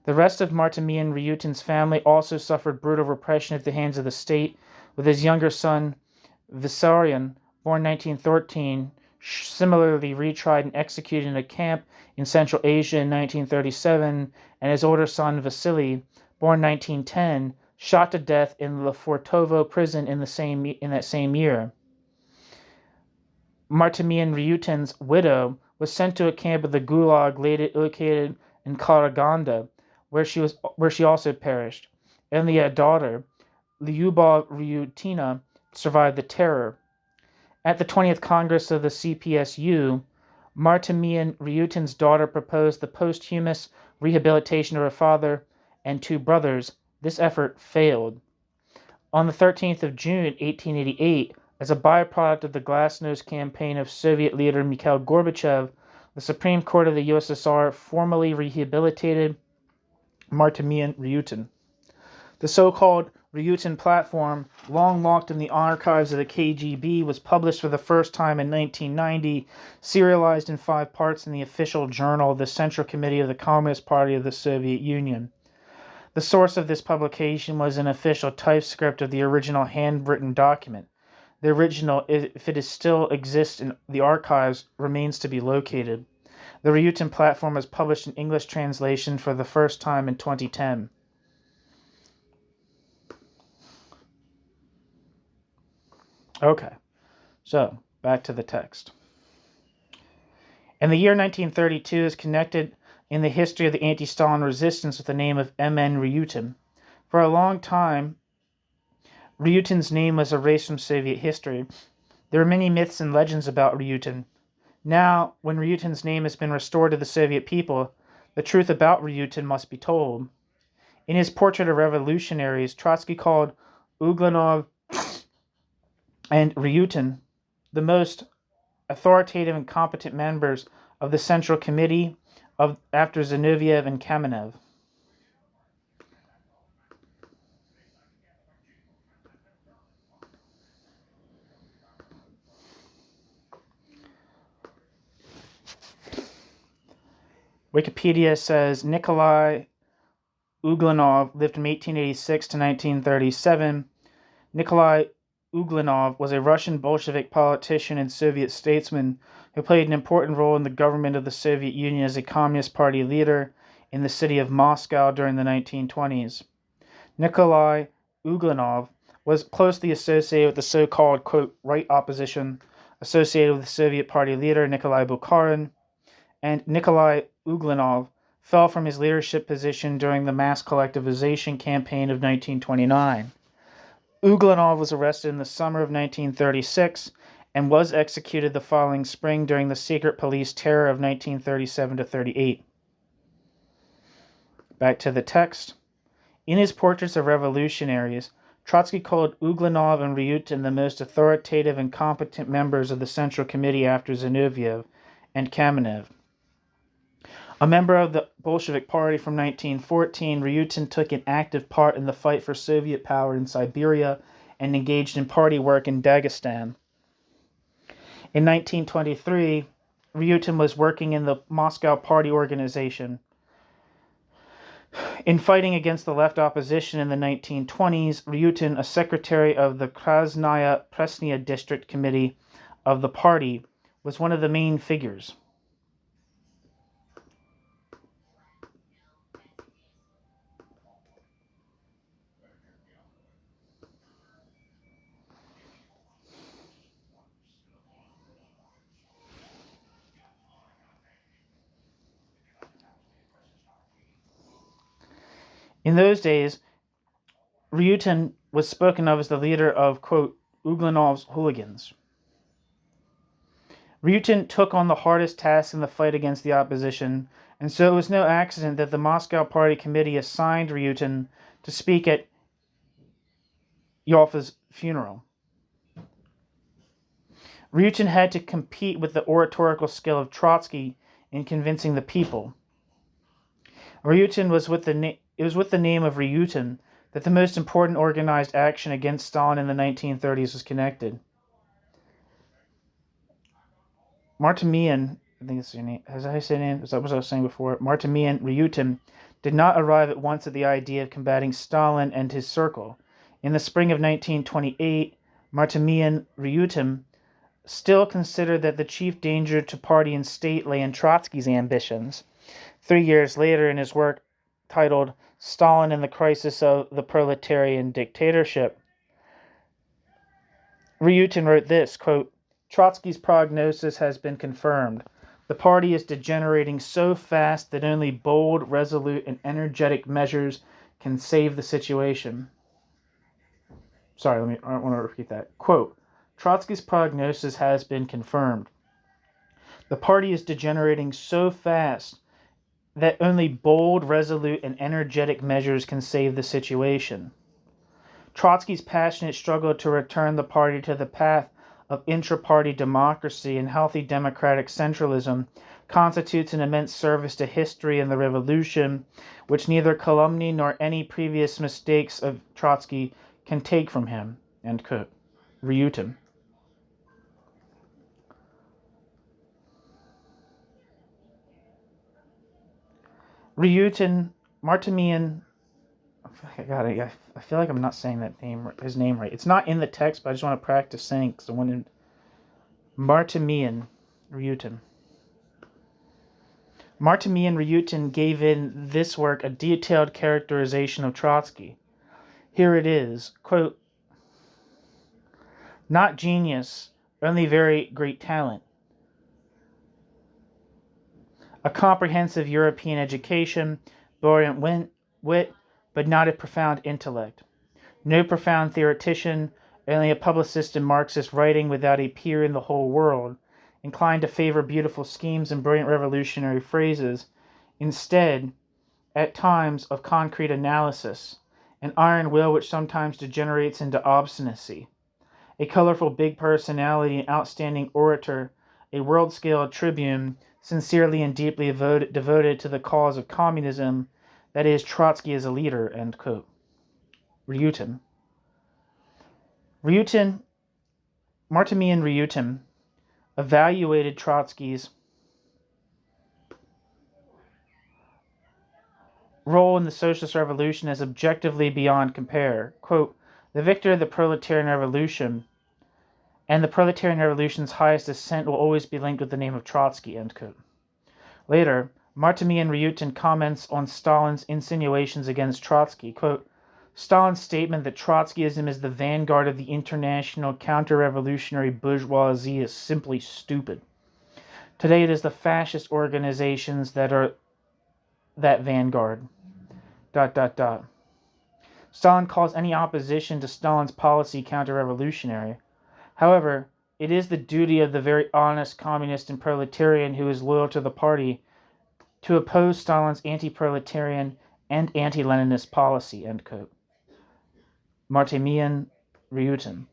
The rest of Martimian Ryutin's family also suffered brutal repression at the hands of the state, with his younger son, Vissarion, born 1913, similarly retried and executed in a camp in Central Asia in 1937, and his older son, Vasily, born 1910, shot to death in Lefortovo prison in that same year. Martimian Ryutin's widow was sent to a camp of the Gulag located in Karaganda, where she also perished, and the daughter, Lyuba Ryutina, survived the terror. At the 20th Congress of the CPSU, Martimian Ryutin's daughter proposed the posthumous rehabilitation of her father and two brothers. This effort failed. On the 13th of June, 1888, as a byproduct of the Glasnost campaign of Soviet leader Mikhail Gorbachev, the Supreme Court of the USSR formally rehabilitated Martimian Ryutin. The so-called Ryutin platform, long locked in the archives of the KGB, was published for the first time in 1990, serialized in 5 parts in the official journal of the Central Committee of the Communist Party of the Soviet Union. The source of this publication was an official typescript of the original handwritten document. The original, if it still exists in the archives, remains to be located. The Ryutin platform was published in English translation for the first time in 2010. Okay, so back to the text. And the year 1932 is connected in the history of the anti-Stalin resistance with the name of M.N. Ryutin. For a long time, Ryutin's name was erased from Soviet history. There are many myths and legends about Ryutin. Now, when Ryutin's name has been restored to the Soviet people, the truth about Ryutin must be told. In his portrait of revolutionaries, Trotsky called Uglanov and Ryutin the most authoritative and competent members of the Central Committee after Zinoviev and Kamenev. Wikipedia says Nikolai Uglanov lived from 1886 to 1937. Nikolai Uglanov was a Russian Bolshevik politician and Soviet statesman who played an important role in the government of the Soviet Union as a Communist Party leader in the city of Moscow during the 1920s. Nikolai Uglanov was closely associated with the so-called, quote, right opposition associated with the Soviet Party leader Nikolai Bukharin, and Nikolai Uglanov fell from his leadership position during the mass collectivization campaign of 1929. Uglanov was arrested in the summer of 1936 and was executed the following spring during the secret police terror of 1937-38. Back to the text. In his portraits of revolutionaries, Trotsky called Uglanov and Ryutin the most authoritative and competent members of the Central Committee after Zinoviev and Kamenev. A member of the Bolshevik Party from 1914, Ryutin took an active part in the fight for Soviet power in Siberia and engaged in party work in Dagestan. In 1923, Ryutin was working in the Moscow Party organization. In fighting against the left opposition in the 1920s, Ryutin, a secretary of the Krasnaya Presnya District Committee of the party, was one of the main figures. In those days, Ryutin was spoken of as the leader of, quote, Uglanov's hooligans. Ryutin took on the hardest task in the fight against the opposition, and so it was no accident that the Moscow Party Committee assigned Ryutin to speak at Yoffa's funeral. Ryutin had to compete with the oratorical skill of Trotsky in convincing the people. It was with the name of Ryutin that the most important organized action against Stalin in the 1930s was connected. Martimian, I think it's your name. As I said, is that what I was saying before? Martimian Ryutin did not arrive at once at the idea of combating Stalin and his circle. In the spring of 1928, Martimian Ryutin still considered that the chief danger to party and state lay in Trotsky's ambitions. 3 years later, in his work titled Stalin and the Crisis of the Proletarian Dictatorship, Ryutin wrote this, quote, Trotsky's prognosis has been confirmed. The party is degenerating so fast that only bold, resolute, and energetic measures can save the situation. I want to repeat that. Quote, Trotsky's prognosis has been confirmed. The party is degenerating so fast that only bold, resolute, and energetic measures can save the situation. Trotsky's passionate struggle to return the party to the path of intra-party democracy and healthy democratic centralism constitutes an immense service to history and the revolution, which neither calumny nor any previous mistakes of Trotsky can take from him. End quote. Ryutin. Ryutin, Martimian. I feel like I'm not saying his name right. It's not in the text, but I just want to practice saying because I wanted Martimian Ryutin. Martimian Ryutin gave in this work a detailed characterization of Trotsky. Here it is, quote, not genius, only very great talent. A comprehensive European education, brilliant wit, but not a profound intellect. No profound theoretician, only a publicist in Marxist writing without a peer in the whole world, inclined to favor beautiful schemes and brilliant revolutionary phrases, instead, at times, of concrete analysis, an iron will which sometimes degenerates into obstinacy, a colorful big personality, an outstanding orator, a world-scale tribune, sincerely and deeply devoted to the cause of communism, that is, Trotsky as a leader, end quote. Ryutin. Martimian Ryutin evaluated Trotsky's role in the socialist revolution as objectively beyond compare. Quote, the victor of the proletarian revolution and the proletarian revolution's highest ascent will always be linked with the name of Trotsky, end quote. Later, Martimian Ryutin comments on Stalin's insinuations against Trotsky. Quote, Stalin's statement that Trotskyism is the vanguard of the international counter-revolutionary bourgeoisie is simply stupid. Today it is the fascist organizations that are that vanguard. ... Stalin calls any opposition to Stalin's policy counter-revolutionary. However, it is the duty of the very honest communist and proletarian who is loyal to the party to oppose Stalin's anti-proletarian and anti-Leninist policy, end quote. Martimian Ryutin.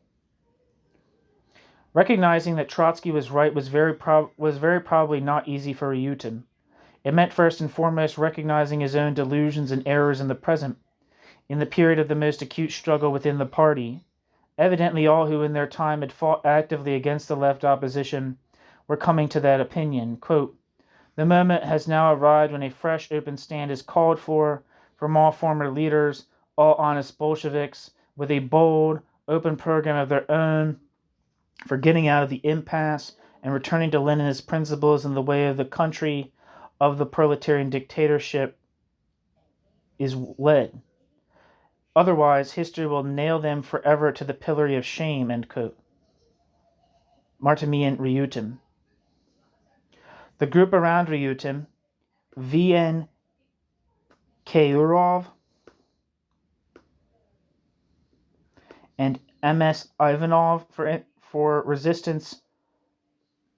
Recognizing that Trotsky was right was very probably not easy for Ryutin. It meant first and foremost recognizing his own delusions and errors in the present, in the period of the most acute struggle within the party, Evidently, all who in their time had fought actively against the left opposition were coming to that opinion. Quote, the moment has now arrived when a fresh open stand is called for from all former leaders, all honest Bolsheviks, with a bold, open program of their own for getting out of the impasse and returning to Leninist principles in the way of the country of the proletarian dictatorship is led. Otherwise, history will nail them forever to the pillory of shame, end quote. Martinian Ryutin. The group around Ryutin, VN Keurov and MS Ivanov for resistance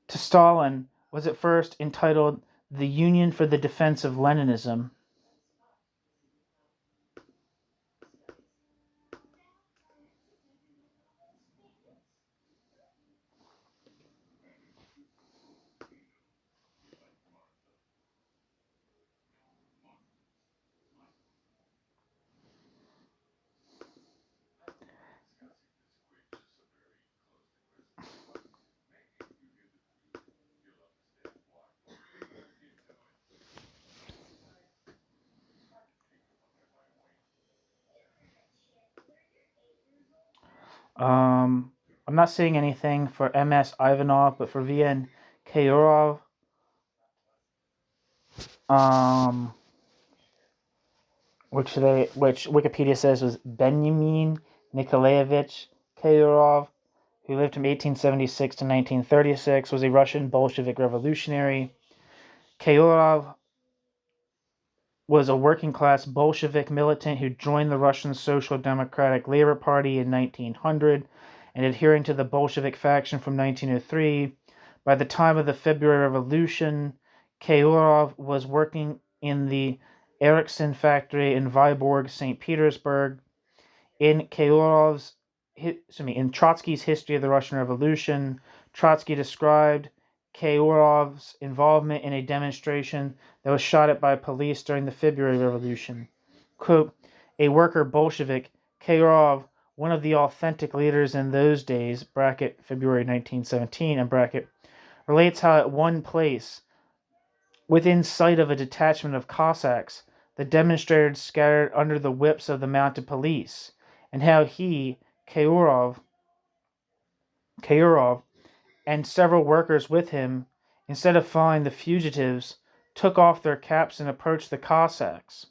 to Stalin, was at first entitled the Union for the Defense of Leninism. I'm not seeing anything for MS Ivanov, but for VN Keurov, which Wikipedia says was Benjamin Nikolaevich Keurov, who lived from 1876 to 1936, was a Russian Bolshevik revolutionary. Keurov was a working-class Bolshevik militant who joined the Russian Social Democratic Labor Party in 1900 and adhering to the Bolshevik faction from 1903. By the time of the February Revolution, Keurov was working in the Ericsson factory in Vyborg, St. Petersburg. In Trotsky's History of the Russian Revolution, Trotsky described Keurov's involvement in a demonstration that was shot at by police during the February Revolution. Quote, a worker Bolshevik, Keurov, one of the authentic leaders in those days, bracket February 1917, and bracket, relates how at one place, within sight of a detachment of Cossacks, the demonstrators scattered under the whips of the mounted police, and how he, Keurov, and several workers with him, instead of following the fugitives, took off their caps and approached the Cossacks.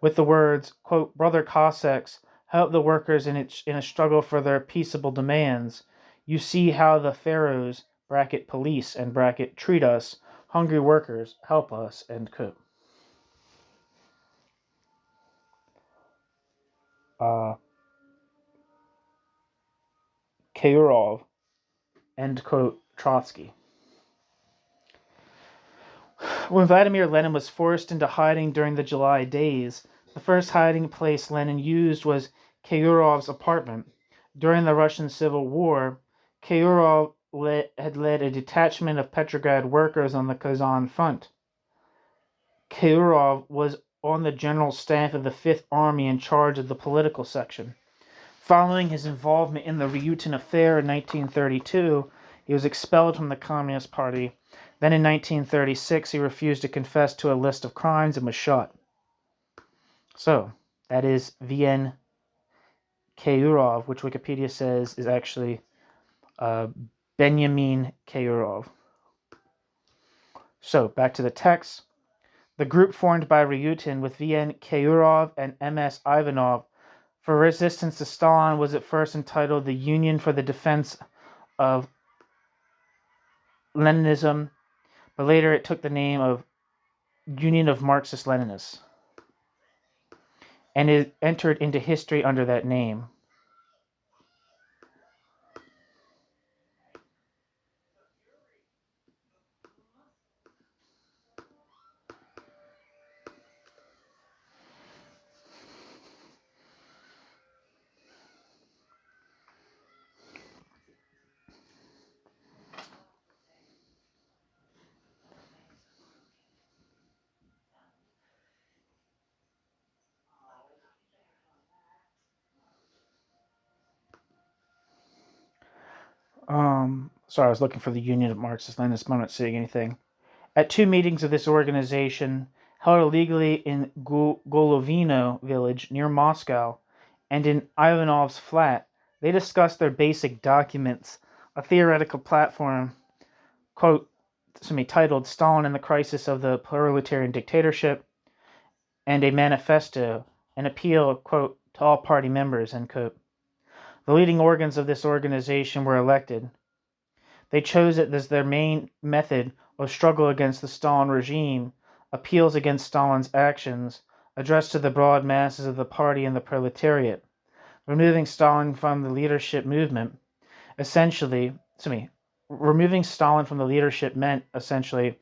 With the words, quote, brother Cossacks, help the workers in a struggle for their peaceable demands. You see how the pharaohs, bracket police, and bracket treat us, hungry workers, help us, end quote. Keurov, end quote, Trotsky. When Vladimir Lenin was forced into hiding during the July days, the first hiding place Lenin used was Keurov's apartment. During the Russian Civil War, Keurov had led a detachment of Petrograd workers on the Kazan front. Keurov was on the general staff of the Fifth Army in charge of the political section. Following his involvement in the Ryutin affair in 1932, he was expelled from the Communist Party. Then in 1936, he refused to confess to a list of crimes and was shot. So, that is VN Keurov, which Wikipedia says is actually Benjamin Keurov. So, back to the text. The group formed by Ryutin with VN Keurov and MS Ivanov for resistance to Stalin was at first entitled the Union for the Defense of Leninism, but later it took the name of Union of Marxist-Leninists, and it entered into history under that name. Sorry, I was looking for the Union of Marxist-Leninists, but I'm not seeing anything. At 2 meetings of this organization, held illegally in Golovino village near Moscow and in Ivanov's flat, they discussed their basic documents, a theoretical platform, quote, titled Stalin and the Crisis of the Proletarian Dictatorship, and a manifesto, an appeal, quote, to all party members, end quote. The leading organs of this organization were elected. They chose it as their main method of struggle against the Stalin regime, appeals against Stalin's actions, addressed to the broad masses of the party and the proletariat. Removing Stalin from the leadership movement, removing Stalin from the leadership meant, essentially,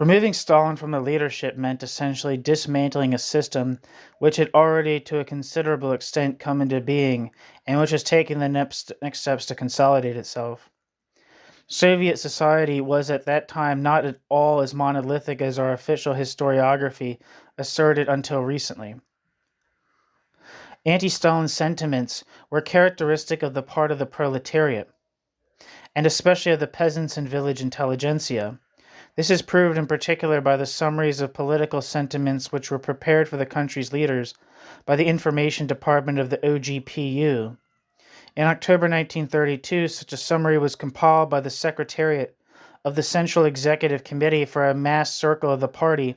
removing Stalin from the leadership meant essentially dismantling a system which had already to a considerable extent come into being and which was taking the next steps to consolidate itself. Soviet society was at that time not at all as monolithic as our official historiography asserted until recently. Anti-Stalin sentiments were characteristic of the part of the proletariat, and especially of the peasants and village intelligentsia. This is proved in particular by the summaries of political sentiments which were prepared for the country's leaders by the Information Department of the OGPU. In October 1932, such a summary was compiled by the Secretariat of the Central Executive Committee for a mass circle of the party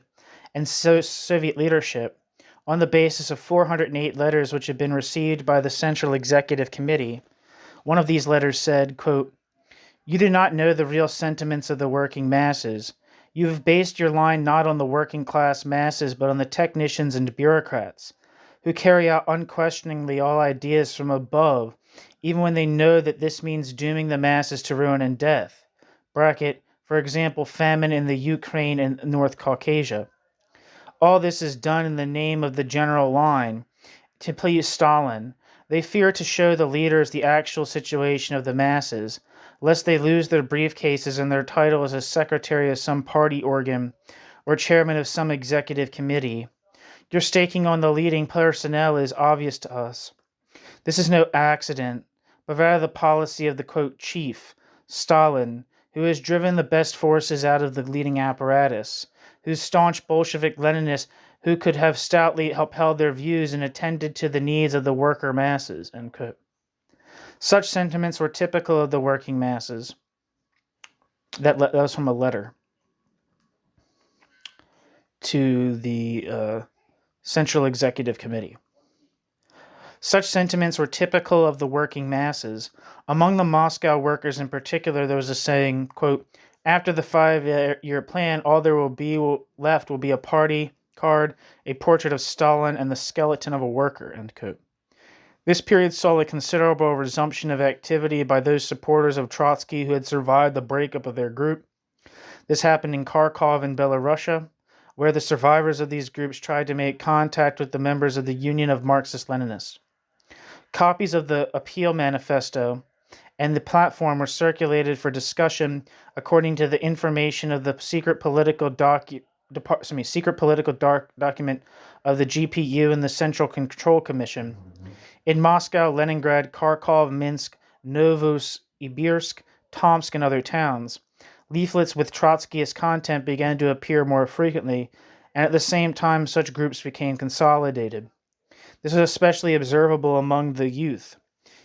and Soviet leadership, on the basis of 408 letters which had been received by the Central Executive Committee. One of these letters said, quote, "You do not know the real sentiments of the working masses. You have based your line not on the working class masses, but on the technicians and bureaucrats, who carry out unquestioningly all ideas from above, even when they know that this means dooming the masses to ruin and death. Bracket, for example, famine in the Ukraine and North Caucasia. All this is done in the name of the general line, to please Stalin. They fear to show the leaders the actual situation of the masses, lest they lose their briefcases and their title as a secretary of some party organ or chairman of some executive committee. Your staking on the leading personnel is obvious to us. This is no accident, but rather the policy of the, quote, chief, Stalin, who has driven the best forces out of the leading apparatus, whose staunch Bolshevik Leninists who could have stoutly upheld their views and attended to the needs of the worker masses," end quote. Such sentiments were typical of the working masses. That was from a letter to the Central Executive Committee. Such sentiments were typical of the working masses. Among the Moscow workers in particular, there was a saying, quote, "After the 5-year plan, all there will be left will be a party card, a portrait of Stalin, and the skeleton of a worker," end quote. This period saw a considerable resumption of activity by those supporters of Trotsky who had survived the breakup of their group. This happened in Kharkov in Belarusia, where the survivors of these groups tried to make contact with the members of the Union of Marxist-Leninists. Copies of the Appeal Manifesto and the platform were circulated for discussion according to the information of the secret political document of the GPU and the Central Control Commission. In Moscow, Leningrad, Kharkov, Minsk, Novosibirsk, Tomsk, and other towns, leaflets with Trotskyist content began to appear more frequently, and at the same time such groups became consolidated. This was especially observable among the youth.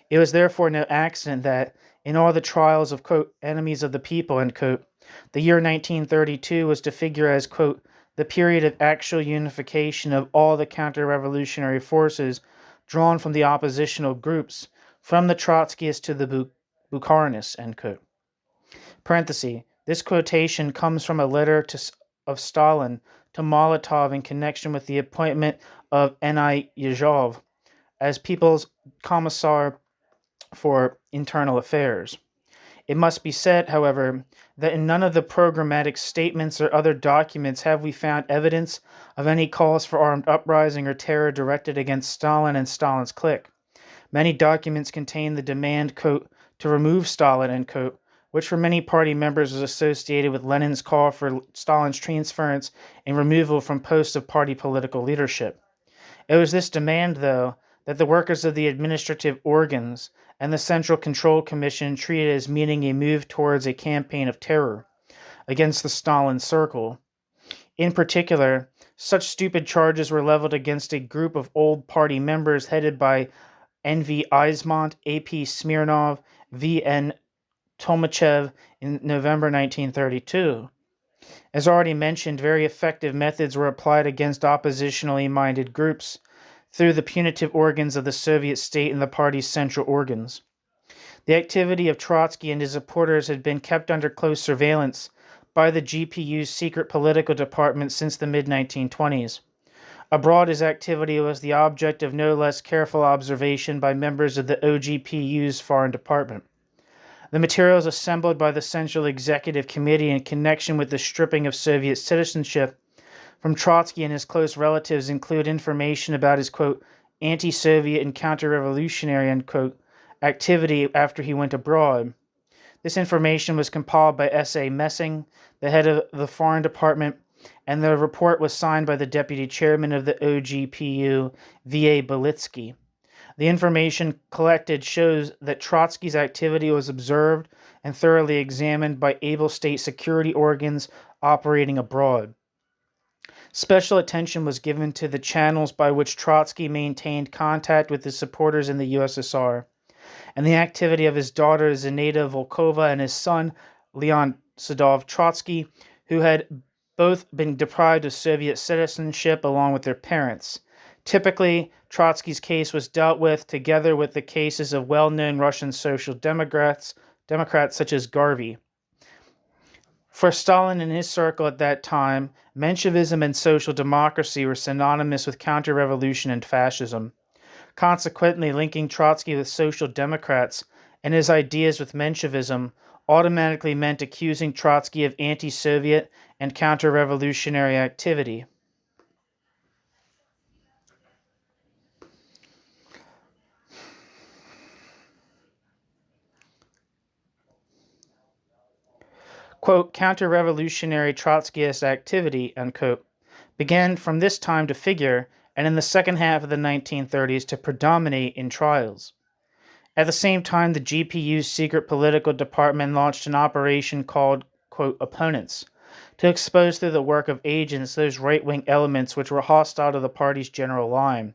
It was therefore no accident that, in all the trials of, quote, enemies of the people, end quote, the year 1932 was to figure as, quote, the period of actual unification of all the counter-revolutionary forces drawn from the oppositional groups, from the Trotskyists to the Bukharinists, end quote. Parenthesis. This quotation comes from a letter of Stalin to Molotov in connection with the appointment of Anti-Stalin as People's Commissar for Internal Affairs. It must be said, however, that in none of the programmatic statements or other documents have we found evidence of any calls for armed uprising or terror directed against Stalin and Stalin's clique. Many documents contain the demand, quote, to remove Stalin, end quote, which for many party members was associated with Lenin's call for Stalin's transference and removal from posts of party political leadership. It was this demand, though, that the workers of the administrative organs and the Central Control Commission treated as meaning a move towards a campaign of terror against the Stalin Circle. In particular, such stupid charges were leveled against a group of old party members headed by N.V. Eismont, A.P. Smirnov, V.N. Tolmachev in November 1932. As already mentioned, very effective methods were applied against oppositionally minded groups through the punitive organs of the Soviet state and the party's central organs. The activity of Trotsky and his supporters had been kept under close surveillance by the GPU's secret political department since the mid-1920s. Abroad, his activity was the object of no less careful observation by members of the OGPU's foreign department. The materials assembled by the Central Executive Committee in connection with the stripping of Soviet citizenship from Trotsky and his close relatives include information about his, quote, anti-Soviet and counter-revolutionary, unquote, activity after he went abroad. This information was compiled by S.A. Messing, the head of the Foreign Department, and the report was signed by the deputy chairman of the OGPU, V.A. Belitsky. The information collected shows that Trotsky's activity was observed and thoroughly examined by able state security organs operating abroad. Special attention was given to the channels by which Trotsky maintained contact with his supporters in the USSR, and the activity of his daughter Zinaida Volkova and his son Leon Sadov Trotsky, who had both been deprived of Soviet citizenship along with their parents. Typically, Trotsky's case was dealt with together with the cases of well-known Russian social democrats such as Garvey. For Stalin and his circle at that time, Menshevism and social democracy were synonymous with counter-revolution and fascism. Consequently, linking Trotsky with social democrats and his ideas with Menshevism automatically meant accusing Trotsky of anti-Soviet and counter-revolutionary activity. Quote, counter-revolutionary Trotskyist activity, unquote, began from this time to figure, and in the second half of the 1930s to predominate in trials. At the same time, the GPU's secret political department launched an operation called, quote, opponents, to expose through the work of agents those right-wing elements which were hostile to the party's general line.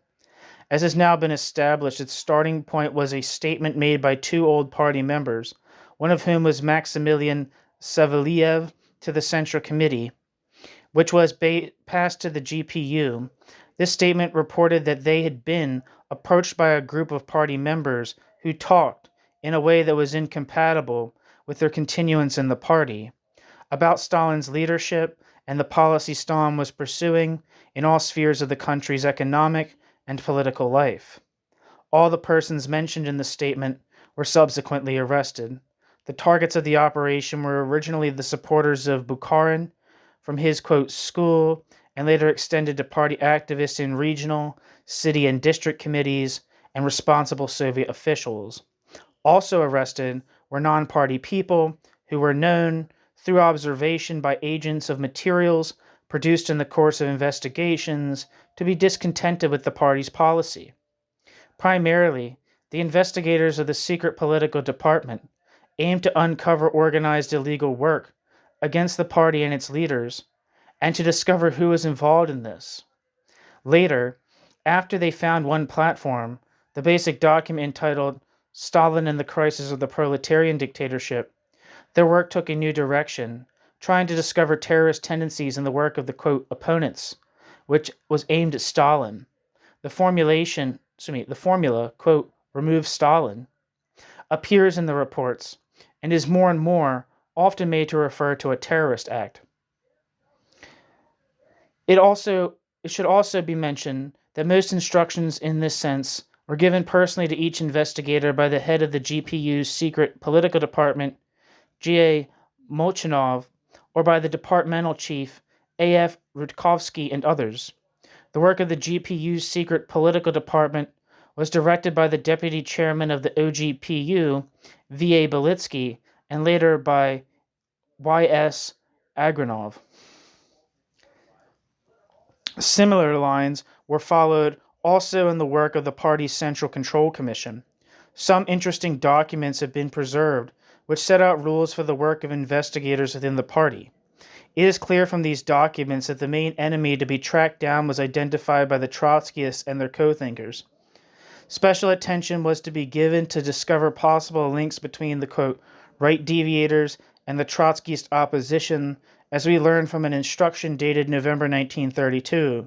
As has now been established, its starting point was a statement made by two old party members, one of whom was Maximilian Saveliev, to the Central Committee, which was passed to the GPU. This statement reported that they had been approached by a group of party members who talked, in a way that was incompatible with their continuance in the party, about Stalin's leadership and the policy Stalin was pursuing in all spheres of the country's economic and political life. All the persons mentioned in the statement were subsequently arrested. The targets of the operation were originally the supporters of Bukharin from his, quote, school, and later extended to party activists in regional, city, and district committees and responsible Soviet officials. Also arrested were non-party people who were known through observation by agents of materials produced in the course of investigations to be discontented with the party's policy. Primarily, the investigators of the secret political department aimed to uncover organized illegal work against the party and its leaders, and to discover who was involved in this. Later, after they found one platform, the basic document entitled Stalin and the Crisis of the Proletarian Dictatorship, their work took a new direction, trying to discover terrorist tendencies in the work of the, quote, opponents, which was aimed at Stalin. The formula, quote, remove Stalin, appears in the reports and is more and more often made to refer to a terrorist act. It should also be mentioned that most instructions in this sense were given personally to each investigator by the head of the GPU's secret political department, G.A. Molchanov, or by the departmental chief, A.F. Rudkovsky, and others. The work of the GPU's secret political department was directed by the deputy chairman of the OGPU, V.A. Belitsky, and later by Y.S. Agranov. Similar lines were followed also in the work of the party's Central Control Commission. Some interesting documents have been preserved, which set out rules for the work of investigators within the party. It is clear from these documents that the main enemy to be tracked down was identified by the Trotskyists and their co-thinkers. Special attention was to be given to discover possible links between the, quote, right deviators and the Trotskyist opposition, as we learned from an instruction dated November 1932.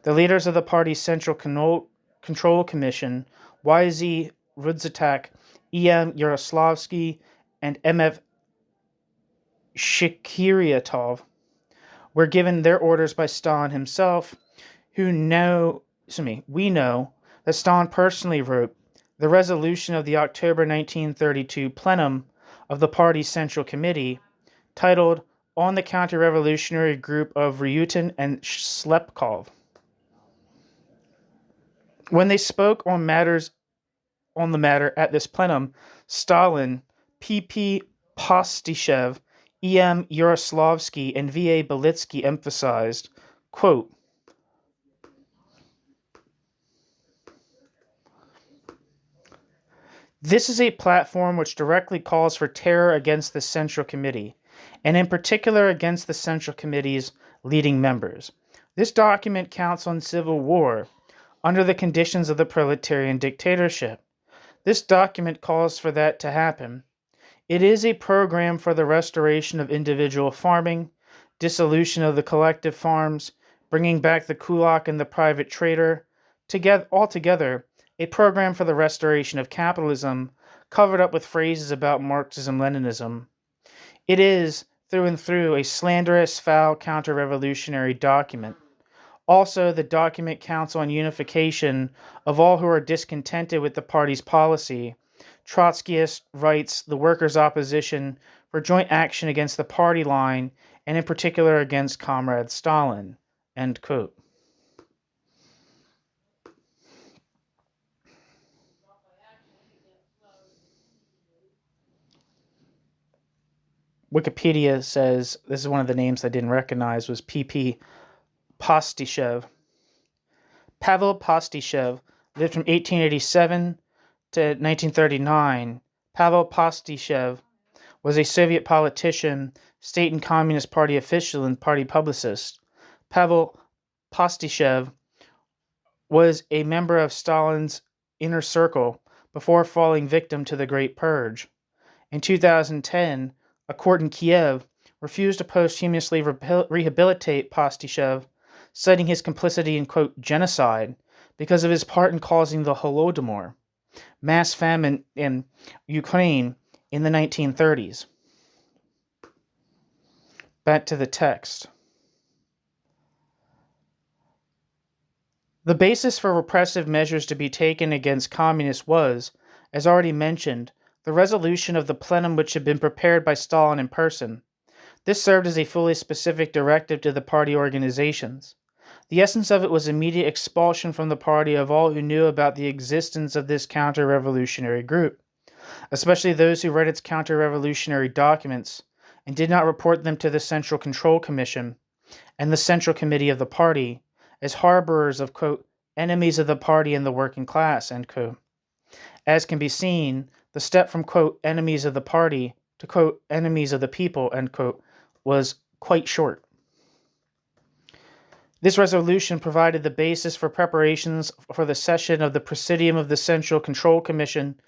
The leaders of the party's Central Control Commission, Y.Z. Rudzatak, E.M. Yaroslavsky, and M.F. Shikiriatov, were given their orders by Stalin himself, we know that Stalin personally wrote the resolution of the October 1932 plenum of the party's Central Committee, titled On the Counter-Revolutionary Group of Ryutin and Slepkov. When they spoke on the matter at this plenum, Stalin, P.P. Postyshev, E.M. Yaroslavsky, and V.A. Belitsky emphasized, quote, this is a platform which directly calls for terror against the Central Committee, and in particular against the Central Committee's leading members. This document counts on civil war under the conditions of the proletarian dictatorship. This document calls for that to happen. It is a program for the restoration of individual farming, dissolution of the collective farms, bringing back the kulak and the private trader, altogether a program for the restoration of capitalism, covered up with phrases about Marxism-Leninism. It is, through and through, a slanderous, foul, counter-revolutionary document. Also, the document counts on unification of all who are discontented with the party's policy. Trotskyist writes the workers' opposition for joint action against the party line, and in particular against Comrade Stalin. End quote. Wikipedia says, this is one of the names I didn't recognize, was P.P. Postyshev. Pavel Postyshev lived from 1887 to 1939. Pavel Postyshev was a Soviet politician, state and Communist Party official, and party publicist. Pavel Postyshev was a member of Stalin's inner circle before falling victim to the Great Purge. In 2010, a court in Kiev refused to posthumously rehabilitate Postyshev, citing his complicity in, quote, genocide because of his part in causing the Holodomor, mass famine in Ukraine in the 1930s. Back to the text. The basis for repressive measures to be taken against communists was, as already mentioned, the resolution of the plenum which had been prepared by Stalin in person. This served as a fully specific directive to the party organizations. The essence of it was immediate expulsion from the party of all who knew about the existence of this counter-revolutionary group, especially those who read its counter-revolutionary documents and did not report them to the Central Control Commission and the Central Committee of the party as harborers of, quote, enemies of the party and the working class, end quote. As can be seen, the step from, quote, enemies of the party to, quote, enemies of the people, end quote, was quite short. This resolution provided the basis for preparations for the session of the Presidium of the Central Control Commission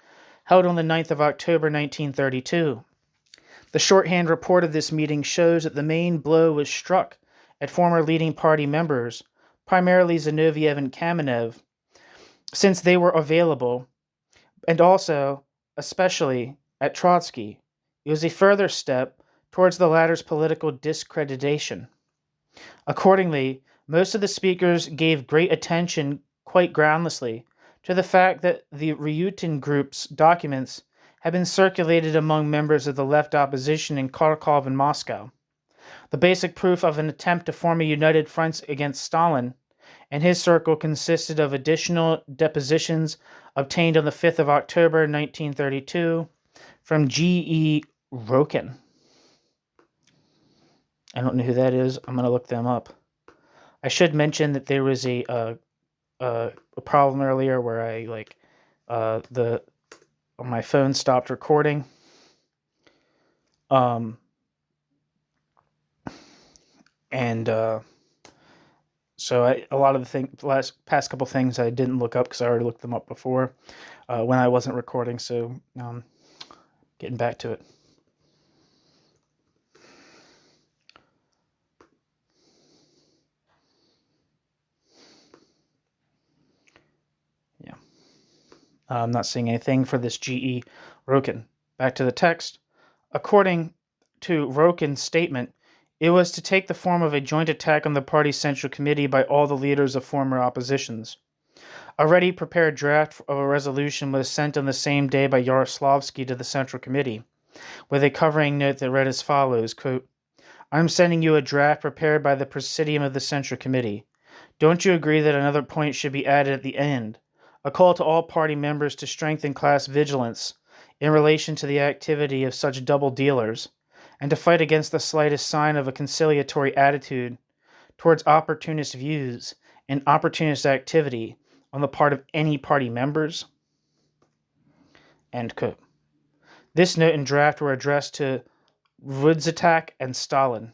held on the 9th of October 1932. The shorthand report of this meeting shows that the main blow was struck at former leading party members, primarily Zinoviev and Kamenev, since they were available, and also, especially, at Trotsky. It was a further step towards the latter's political discreditation. Accordingly, most of the speakers gave great attention, quite groundlessly, to the fact that the Ryutin group's documents had been circulated among members of the left opposition in Kharkov and Moscow. The basic proof of an attempt to form a united front against Stalin and his circle consisted of additional depositions obtained on the 5th of October 1932 from G.E. Ryutin. I don't know who that is. I'm going to look them up. I should mention that there was a problem earlier where my phone stopped recording. So a lot of the past couple things I didn't look up because I already looked them up before when I wasn't recording. So getting back to it. Yeah. I'm not seeing anything for this G.E. Ryutin. Back to the text. According to Ryutin's statement, it was to take the form of a joint attack on the party's Central Committee by all the leaders of former oppositions. A ready prepared draft of a resolution was sent on the same day by Yaroslavsky to the Central Committee, with a covering note that read as follows, quote, I'm sending you a draft prepared by the Presidium of the Central Committee. Don't you agree that another point should be added at the end? A call to all party members to strengthen class vigilance in relation to the activity of such double dealers, and to fight against the slightest sign of a conciliatory attitude towards opportunist views and opportunist activity on the part of any party members? End quote. This note and draft were addressed to Rudzatak and Stalin.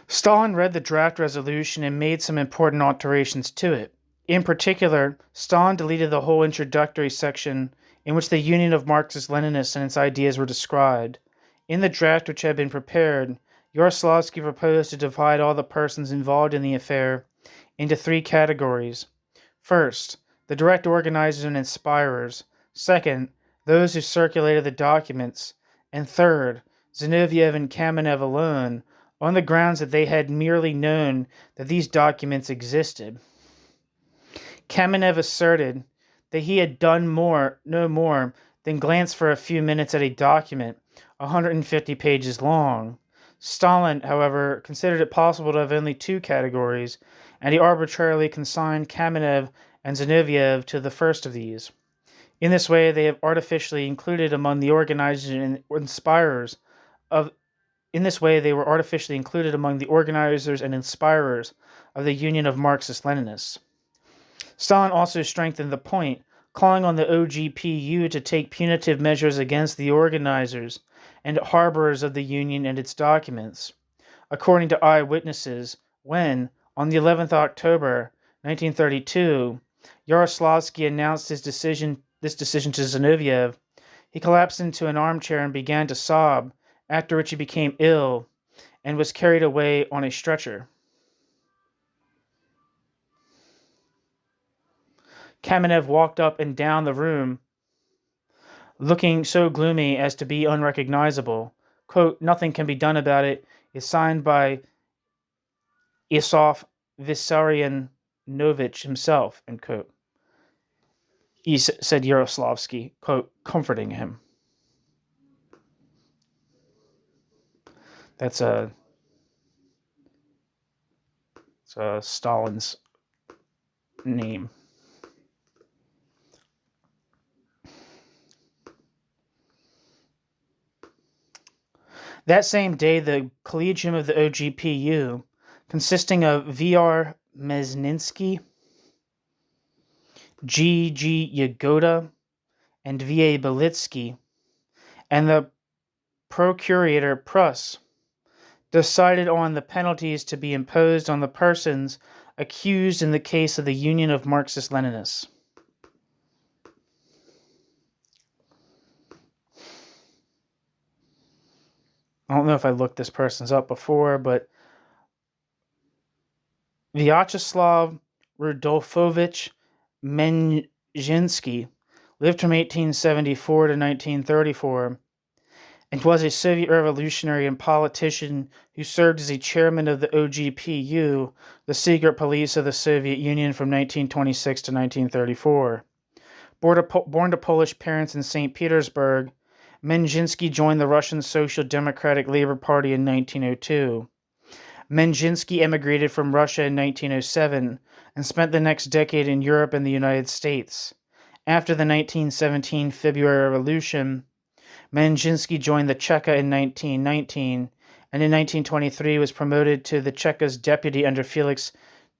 Stalin read the draft resolution and made some important alterations to it. In particular, Stalin deleted the whole introductory section in which the union of Marxist-Leninists and its ideas were described. In the draft which had been prepared, Yaroslavsky proposed to divide all the persons involved in the affair into three categories. First, the direct organizers and inspirers. Second, those who circulated the documents. And third, Zinoviev and Kamenev alone, on the grounds that they had merely known that these documents existed. Kamenev asserted that he had done no more than glance for a few minutes at a document 150 pages long. Stalin, however, considered it possible to have only two categories, and he arbitrarily consigned Kamenev and Zinoviev to the first of these. In this way, they have artificially included among the organizers and inspirers of the Union of Marxist-Leninists. Stalin also strengthened the point, calling on the OGPU to take punitive measures against the organizers and harborers of the Union and its documents. According to eyewitnesses, when, on the 11th October 1932, Yaroslavsky announced this decision to Zinoviev, he collapsed into an armchair and began to sob, after which he became ill and was carried away on a stretcher. Kamenev walked up and down the room, looking so gloomy as to be unrecognizable. Quote, nothing can be done about it, is signed by Isov Vissarionovich himself, end quote. He said Yaroslavsky, quote, comforting him. That's Stalin's name. That same day, the Collegium of the OGPU, consisting of V.R. Mesninsky, G.G. Yagoda, and V.A. Belitsky, and the Procurator Pruss, decided on the penalties to be imposed on the persons accused in the case of the Union of Marxist-Leninists. I don't know if I looked this person's up before, but Vyacheslav Rudolfovich Menjinsky lived from 1874 to 1934 and was a Soviet revolutionary and politician who served as a chairman of the OGPU, the secret police of the Soviet Union, from 1926 to 1934. Born to Polish parents in St. Petersburg Menjinsky joined the Russian Social Democratic Labor Party in 1902. Menjinsky emigrated from Russia in 1907 and spent the next decade in Europe and the United States. After the 1917 February Revolution, Menjinsky joined the Cheka in 1919, and in 1923 was promoted to the Cheka's deputy under Felix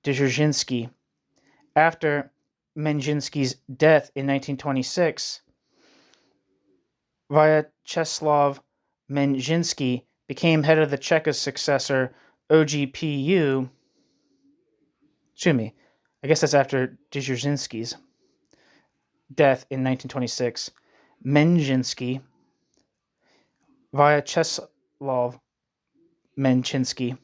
Dzerzhinsky. After Menjinsky's death in 1926, Vyacheslav Menjinsky became head of the Cheka's successor, OGPU. Excuse me, I guess that's after Dzerzhinsky's death in 1926. Menjinsky, Vyacheslav Menjinsky,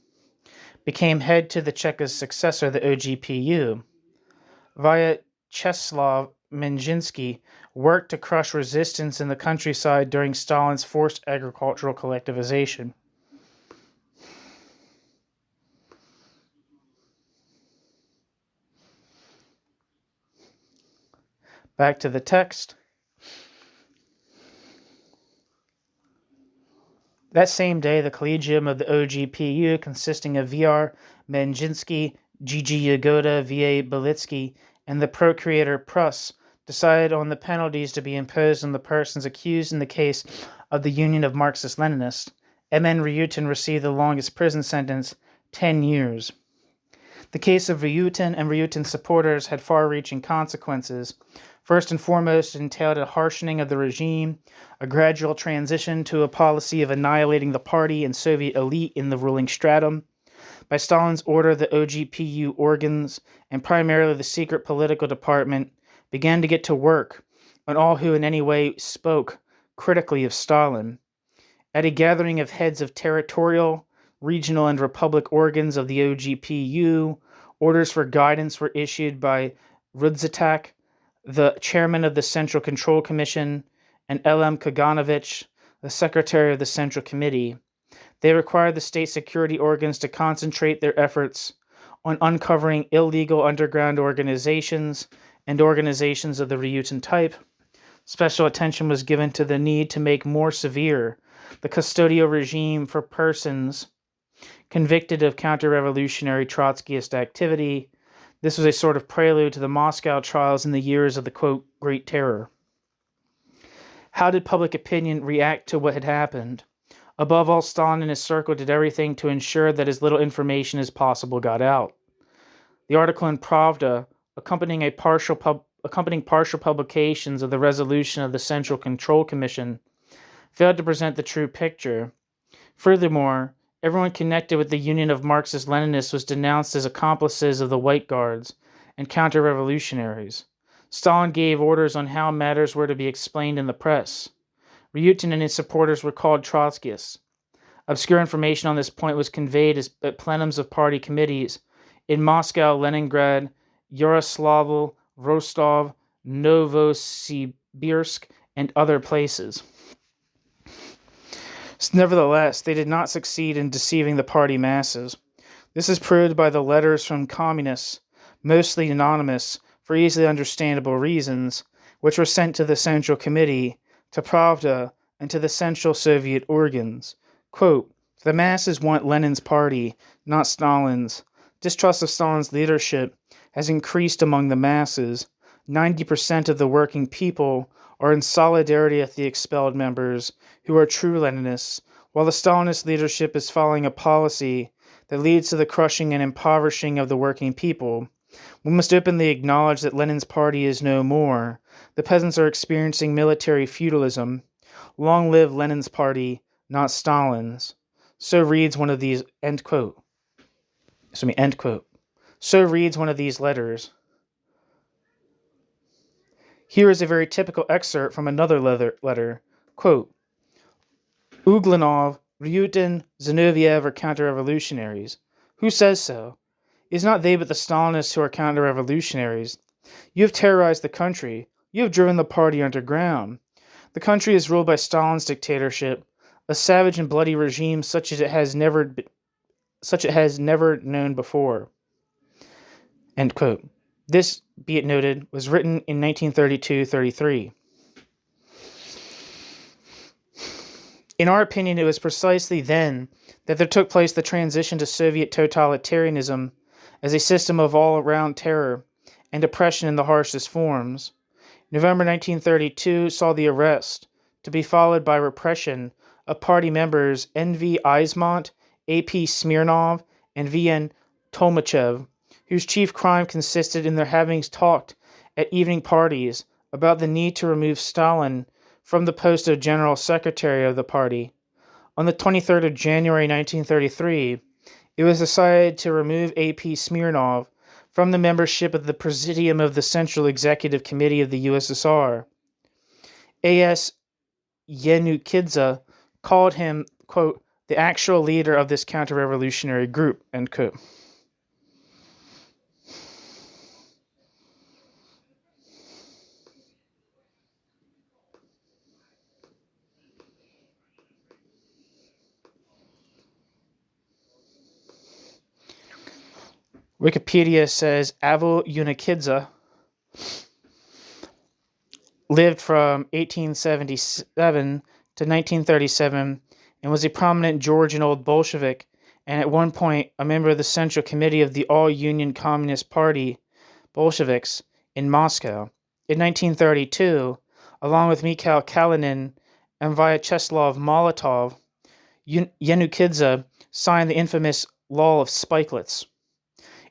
became head to the Cheka's successor, the OGPU. Vyacheslav Menjinsky worked to crush resistance in the countryside during Stalin's forced agricultural collectivization. Back to the text. That same day, the Collegium of the OGPU, consisting of V.R. Menjinsky, G.G. Yagoda, V.A. Belitsky, and the procurator Pruss, decided on the penalties to be imposed on the persons accused in the case of the Union of Marxist-Leninists. M.N. Ryutin received the longest prison sentence, 10 years. The case of Ryutin and Ryutin's supporters had far-reaching consequences. First and foremost, it entailed a harshening of the regime, a gradual transition to a policy of annihilating the party and Soviet elite in the ruling stratum. By Stalin's order, the OGPU organs, and primarily the secret political department, began to get to work on all who in any way spoke critically of Stalin. At a gathering of heads of territorial, regional, and republic organs of the OGPU, orders for guidance were issued by Rudzatak, the chairman of the Central Control Commission, and L.M. Kaganovich, the secretary of the Central Committee. They required the state security organs to concentrate their efforts on uncovering illegal underground organizations and organizations of the Ryutin type. Special attention was given to the need to make more severe the custodial regime for persons convicted of counter-revolutionary Trotskyist activity. This was a sort of prelude to the Moscow trials in the years of the, quote, Great Terror. How did public opinion react to what had happened? Above all, Stalin and his circle did everything to ensure that as little information as possible got out. The article in Pravda, accompanying partial publications of the resolution of the Central Control Commission, failed to present the true picture. Furthermore, everyone connected with the Union of Marxist-Leninists was denounced as accomplices of the White Guards and counter-revolutionaries. Stalin gave orders on how matters were to be explained in the press. Ryutin and his supporters were called Trotskyists. Obscure information on this point was conveyed at plenums of party committees in Moscow, Leningrad, Yaroslavl, Rostov, Novosibirsk, and other places. Nevertheless, they did not succeed in deceiving the party masses. This is proved by the letters from communists, mostly anonymous for easily understandable reasons, which were sent to the Central Committee, to Pravda, and to the Central Soviet organs. Quote, the masses want Lenin's party, not Stalin's. Distrust of Stalin's leadership has increased among the masses. 90% of the working people are in solidarity with the expelled members, who are true Leninists, while the Stalinist leadership is following a policy that leads to the crushing and impoverishing of the working people. We must openly acknowledge that Lenin's party is no more. The peasants are experiencing military feudalism. Long live Lenin's party, not Stalin's. So reads one of these, end quote. So reads one of these letters. Here is a very typical excerpt from another letter. Quote, Uglanov, Ryutin, Zinoviev are counter-revolutionaries. Who says so? It is not they but the Stalinists who are counter-revolutionaries. You have terrorized the country. You have driven the party underground. The country is ruled by Stalin's dictatorship, a savage and bloody regime such as it has never known before. End quote. This, be it noted, was written in 1932-33. In our opinion, it was precisely then that there took place the transition to Soviet totalitarianism as a system of all-around terror and oppression in the harshest forms. November 1932 saw the arrest, to be followed by repression, of party members N.V. Eismont, A.P. Smirnov, and V.N. Tolmachev, whose chief crime consisted in their having talked at evening parties about the need to remove Stalin from the post of General Secretary of the party. On the 23rd of January 1933, it was decided to remove A.P. Smirnov from the membership of the Presidium of the Central Executive Committee of the USSR. A.S. Yenukidze called him, quote, the actual leader of this counter-revolutionary group, end quote. Wikipedia says Avo Yunikidze lived from 1877 to 1937 and was a prominent Georgian Old Bolshevik and at one point a member of the Central Committee of the All-Union Communist Party, Bolsheviks, in Moscow. In 1932, along with Mikhail Kalinin and Vyacheslav Molotov, Yenukidze signed the infamous Law of Spikelets.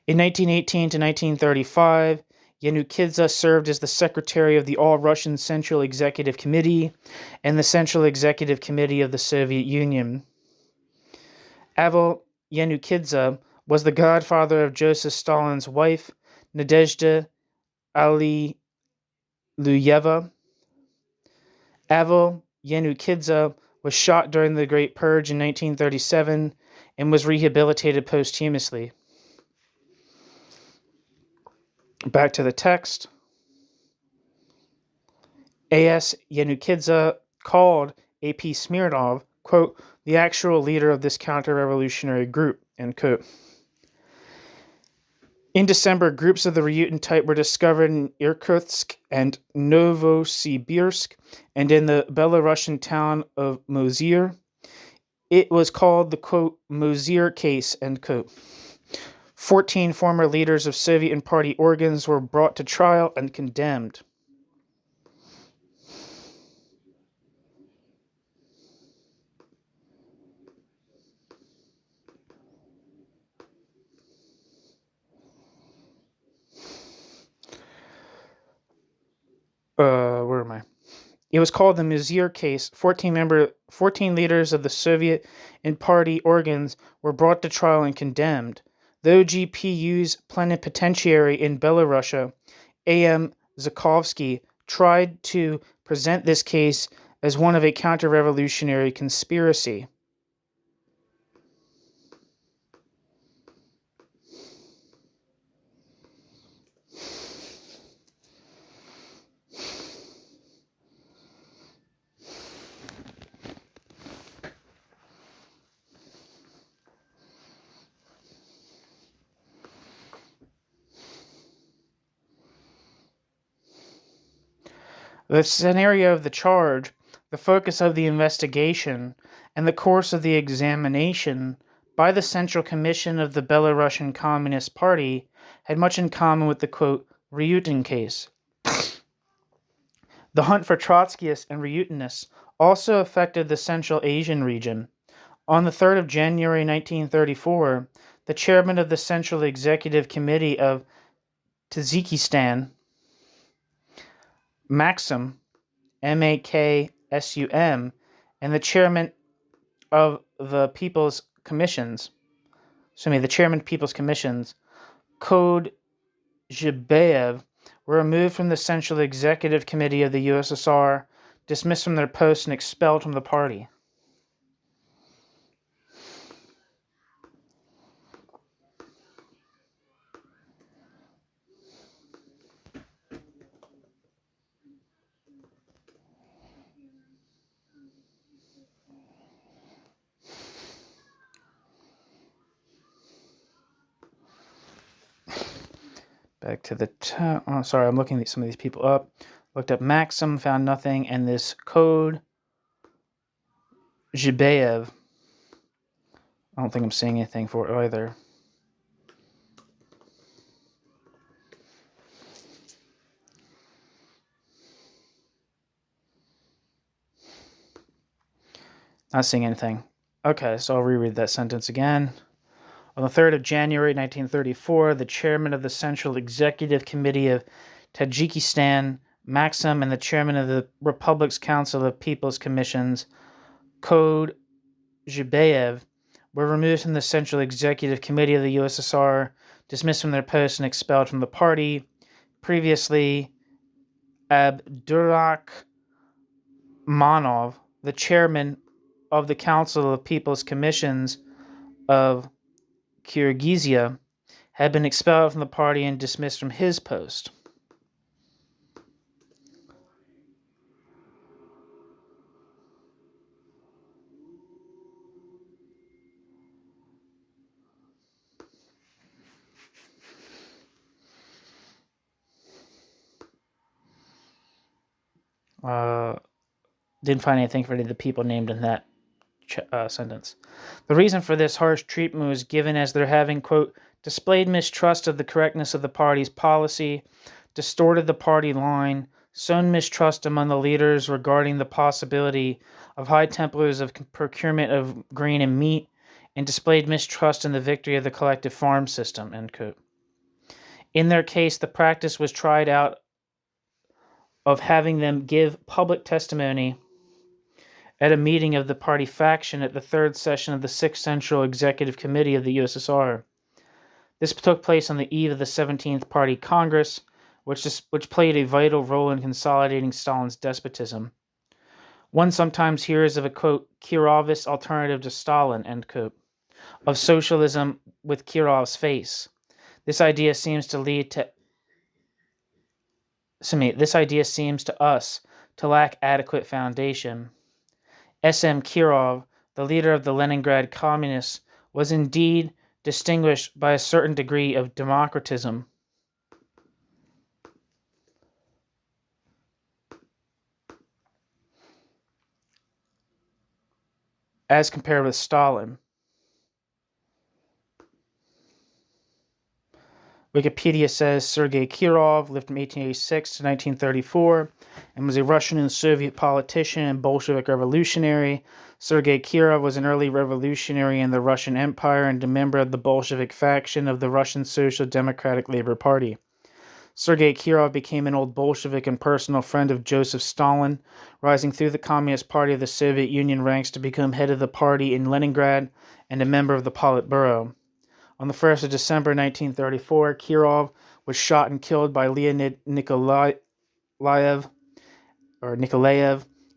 In 1918 to 1935, Yenukidze served as the secretary of the All-Russian Central Executive Committee and the Central Executive Committee of the Soviet Union. Avo Yenukidze was the godfather of Joseph Stalin's wife, Nadezhda Aliyeva. Avo Yenukidze was shot during the Great Purge in 1937 and was rehabilitated posthumously. Back to the text. A.S. Yenukidze called A.P. Smirnov, quote, the actual leader of this counter-revolutionary group, end quote. In December, groups of the Ryutin type were discovered in Irkutsk and Novosibirsk and in the Belarusian town of Mozyr. It was called the, quote, Mozyr case, end quote. 14 former leaders of Soviet and party organs were brought to trial and condemned. Where am I? It was called the Mozyr case. 14 leaders of the Soviet and party organs were brought to trial and condemned. Though GPU's plenipotentiary in Belarus, A.M. Zakhovsky, tried to present this case as one of a counter-revolutionary conspiracy. The scenario of the charge, the focus of the investigation, and the course of the examination by the Central Commission of the Belarusian Communist Party had much in common with the, quote, Ryutin case. The hunt for Trotskyists and Ryutinists also affected the Central Asian region. On the 3rd of January 1934, the chairman of the Central Executive Committee of Tajikistan, Maxim, Maksum, and the chairman of the People's Commissions, Kodzhebaev, were removed from the Central Executive Committee of the USSR, dismissed from their posts, and expelled from the party. Back to the sorry, I'm looking some of these people up. Looked up Maxim, found nothing, and this code Zhibayev. I don't think I'm saying anything for it either. Not seeing anything. Okay, so I'll reread that sentence again. On the 3rd of January 1934, the chairman of the Central Executive Committee of Tajikistan, Maxim, and the chairman of the Republic's Council of People's Commissions, Code Zhibayev, were removed from the Central Executive Committee of the USSR, dismissed from their posts, and expelled from the party. Previously, Abdurak Manov, the chairman of the Council of People's Commissions of Kyrgyzia, had been expelled from the party and dismissed from his post. Didn't find anything for any of the people named in that sentence. The reason for this harsh treatment was given as their having, quote, displayed mistrust of the correctness of the party's policy, distorted the party line, sown mistrust among the leaders regarding the possibility of high temperatures of procurement of grain and meat, and displayed mistrust in the victory of the collective farm system, end quote. In their case, the practice was tried out of having them give public testimony at a meeting of the party faction at the third session of the 6th Central Executive Committee of the USSR. This took place on the eve of the 17th Party Congress, which played a vital role in consolidating Stalin's despotism. One sometimes hears of a, quote, Kirovist alternative to Stalin, end quote, of socialism with Kirov's face. This idea seems to us to lack adequate foundation. S.M. Kirov, the leader of the Leningrad Communists, was indeed distinguished by a certain degree of democratism. As compared with Stalin. Wikipedia says Sergei Kirov lived from 1886 to 1934 and was a Russian and Soviet politician and Bolshevik revolutionary. Sergei Kirov was an early revolutionary in the Russian Empire and a member of the Bolshevik faction of the Russian Social Democratic Labor Party. Sergei Kirov became an old Bolshevik and personal friend of Joseph Stalin, rising through the Communist Party of the Soviet Union ranks to become head of the party in Leningrad and a member of the Politburo. On the 1st of December 1934, Kirov was shot and killed by Leonid Nikolaev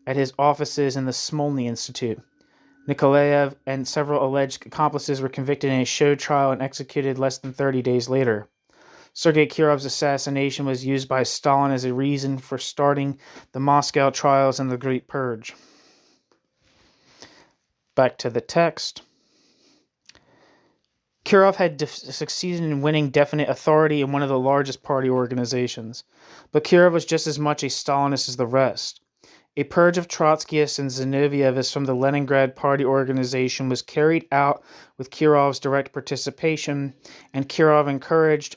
at his offices in the Smolny Institute. Nikolaev and several alleged accomplices were convicted in a show trial and executed less than 30 days later. Sergei Kirov's assassination was used by Stalin as a reason for starting the Moscow trials and the Great Purge. Back to the text. Kirov had succeeded in winning definite authority in one of the largest party organizations, but Kirov was just as much a Stalinist as the rest. A purge of Trotskyists and Zinovievists from the Leningrad party organization was carried out with Kirov's direct participation, and Kirov encouraged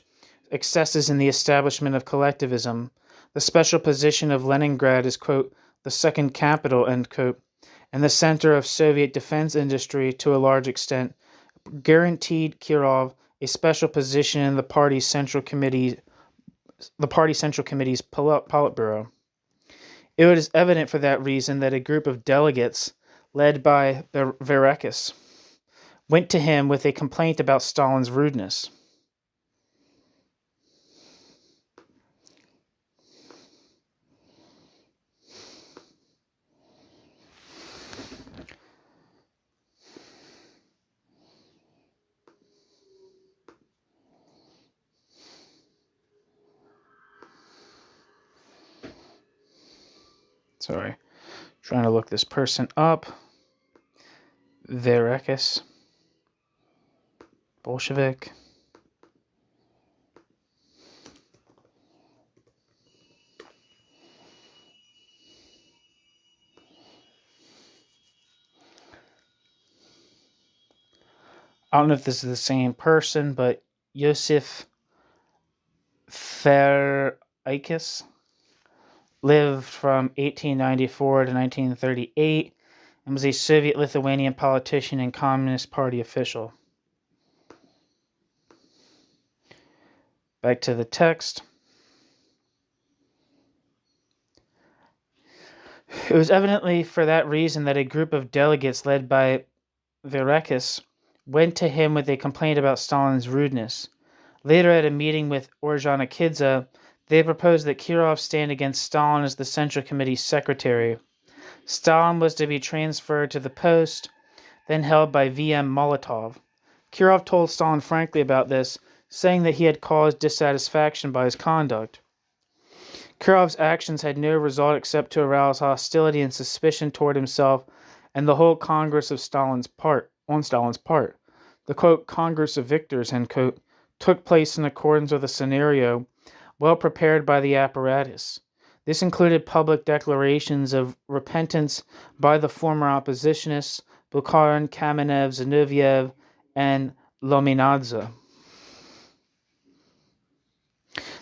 excesses in the establishment of collectivism. The special position of Leningrad is, quote, the second capital, end quote, and the center of Soviet defense industry to a large extent, guaranteed Kirov a special position in the party's central committee's Politburo. It was evident for that reason that a group of delegates, led by Verekis, went to him with a complaint about Stalin's rudeness. Sorry, trying to look this person up. Verekis, Bolshevik. I don't know if this is the same person, but Yosef Fereikis lived from 1894 to 1938 and was a Soviet-Lithuanian politician and Communist Party official. Back to the text. It was evidently for that reason that a group of delegates led by Verekis went to him with a complaint about Stalin's rudeness. Later, at a meeting with Ordzhonikidze, they proposed that Kirov stand against Stalin as the Central Committee's secretary. Stalin was to be transferred to the post, then held by V.M. Molotov. Kirov told Stalin frankly about this, saying that he had caused dissatisfaction by his conduct. Kirov's actions had no result except to arouse hostility and suspicion toward himself and the whole Congress on Stalin's part. The, quote, Congress of Victors, end quote, took place in accordance with a scenario well prepared by the apparatus. This included public declarations of repentance by the former oppositionists Bukharin, Kamenev, Zinoviev, and Lominadze.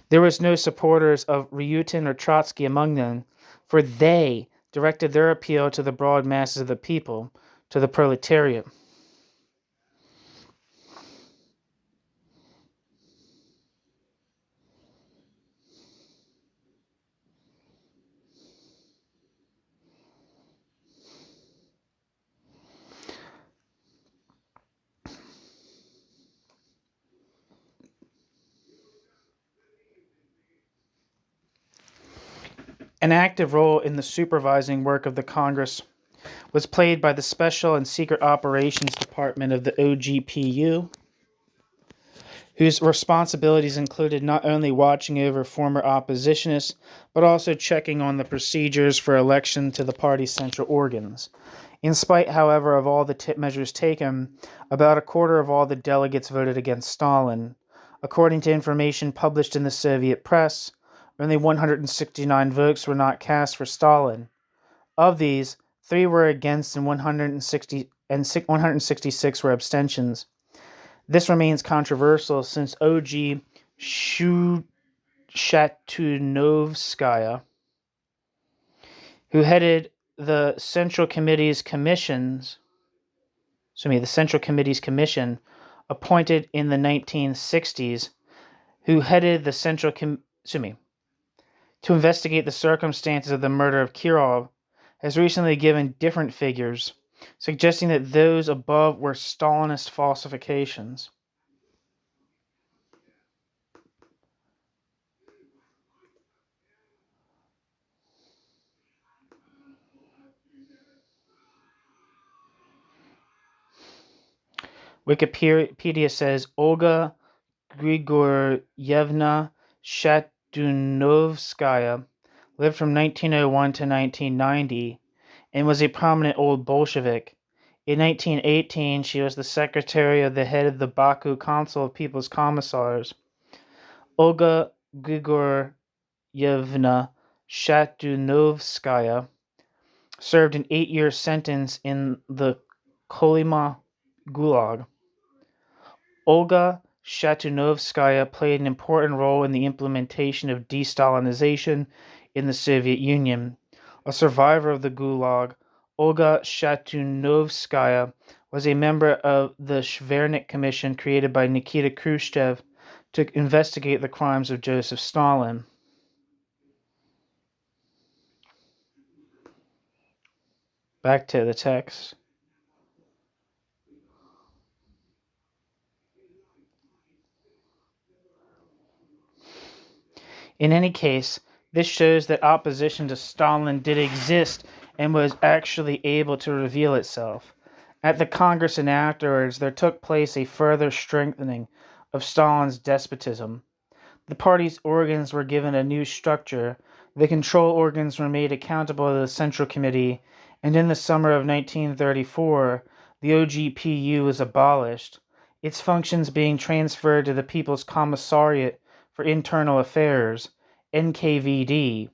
There was no supporters of Ryutin or Trotsky among them, for they directed their appeal to the broad masses of the people, to the proletariat. An active role in the supervising work of the Congress was played by the Special and Secret Operations Department of the OGPU, whose responsibilities included not only watching over former oppositionists, but also checking on the procedures for election to the party's central organs. In spite, however, of all the measures taken, about a quarter of all the delegates voted against Stalin. According to information published in the Soviet press, only 169 votes were not cast for Stalin. Of these, 3 were against and 166 were abstentions. This remains controversial since O.G. Shatunovskaya, who headed the Central Committee's Commission, appointed in the 1960s, who headed the to investigate the circumstances of the murder of Kirov, has recently given different figures, suggesting that those above were Stalinist falsifications. Wikipedia says Olga Grigoryevna Shatunovskaya lived from 1901 to 1990 and was a prominent old Bolshevik. In 1918, she was the secretary of the head of the Baku Council of People's Commissars. Olga Grigoryevna Shatunovskaya served an 8-year sentence in the Kolyma Gulag. Olga Shatunovskaya played an important role in the implementation of de-Stalinization in the Soviet Union. A survivor of the Gulag, Olga Shatunovskaya was a member of the Shvernik Commission created by Nikita Khrushchev to investigate the crimes of Joseph Stalin. Back to the text. In any case, this shows that opposition to Stalin did exist and was actually able to reveal itself. At the Congress and afterwards, there took place a further strengthening of Stalin's despotism. The party's organs were given a new structure, the control organs were made accountable to the Central Committee, and in the summer of 1934, the OGPU was abolished, its functions being transferred to the People's Commissariat for Internal Affairs, NKVD.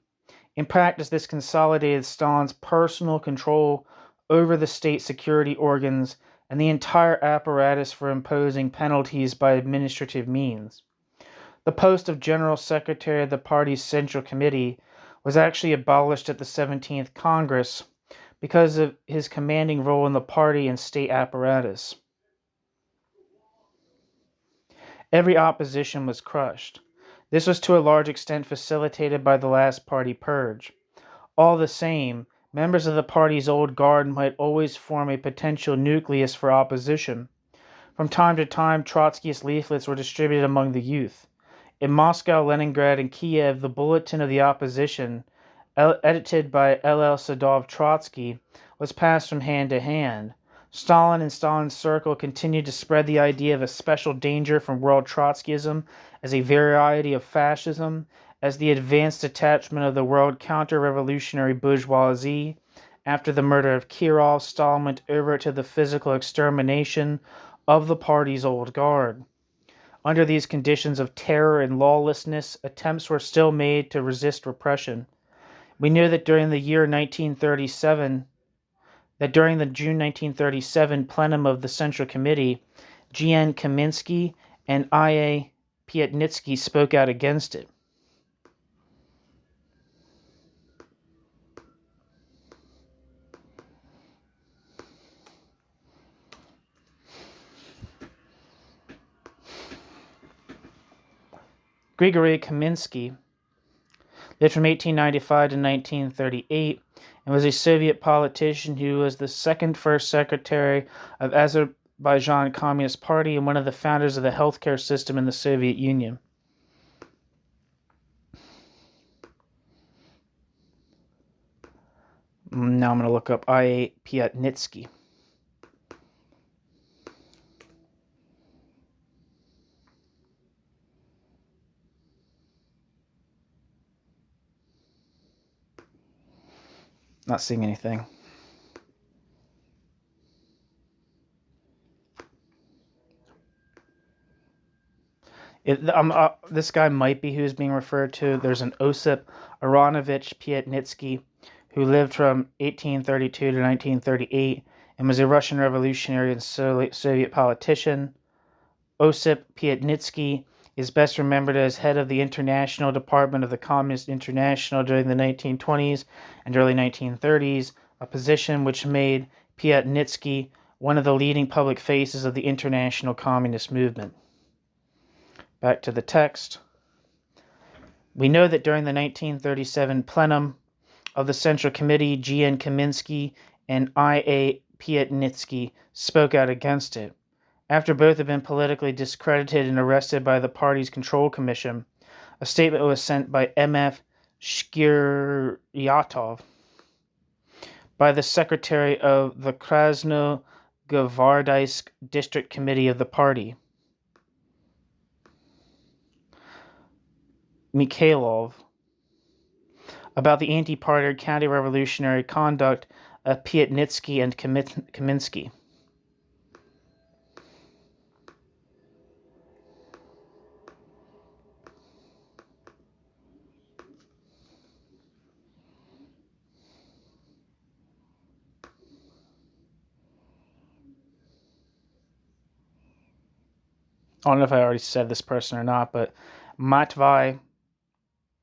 In practice, this consolidated Stalin's personal control over the state security organs and the entire apparatus for imposing penalties by administrative means. The post of General Secretary of the party's Central Committee was actually abolished at the 17th Congress because of his commanding role in the party and state apparatus. Every opposition was crushed. This was to a large extent facilitated by the last party purge. All the same, members of the party's old guard might always form a potential nucleus for opposition. From time to time, Trotskyist leaflets were distributed among the youth. In Moscow, Leningrad, and Kiev, the Bulletin of the Opposition, edited by L.L. Sadov Trotsky, was passed from hand to hand. Stalin and Stalin's circle continued to spread the idea of a special danger from world Trotskyism as a variety of fascism, as the advanced detachment of the world counter-revolutionary bourgeoisie. After the murder of Kirov, Stalin went over to the physical extermination of the party's old guard. Under these conditions of terror and lawlessness, attempts were still made to resist repression. We know that during the June 1937 plenum of the Central Committee, G.N. Kaminsky and I.A. Piatnitsky spoke out against it. Grigory Kaminsky lived from 1895 to 1938 and was a Soviet politician who was the first secretary of Azerbaijan Communist Party and one of the founders of the healthcare system in the Soviet Union. Now I'm going to look up I.A. Piatnitsky. Not seeing anything. This guy might be who's being referred to. There's an Osip Aronovich Piatnitsky who lived from 1832 to 1938 and was a Russian revolutionary and Soviet politician. Osip Piatnitsky is best remembered as head of the International Department of the Communist International during the 1920s and early 1930s, a position which made Piatnitsky one of the leading public faces of the international communist movement. Back to the text. We know that during the 1937 plenum of the Central Committee, G.N. Kaminsky and I.A. Piatnitsky spoke out against it. After both had been politically discredited and arrested by the party's Control Commission, a statement was sent by M.F. Shkiryatsov, by the secretary of the Krasno-Gvardeysk District Committee of the party, Mikhailov, about the anti-party counter-revolutionary conduct of Piatnitsky and Kaminsky. I don't know if I already said this person or not, but Matvei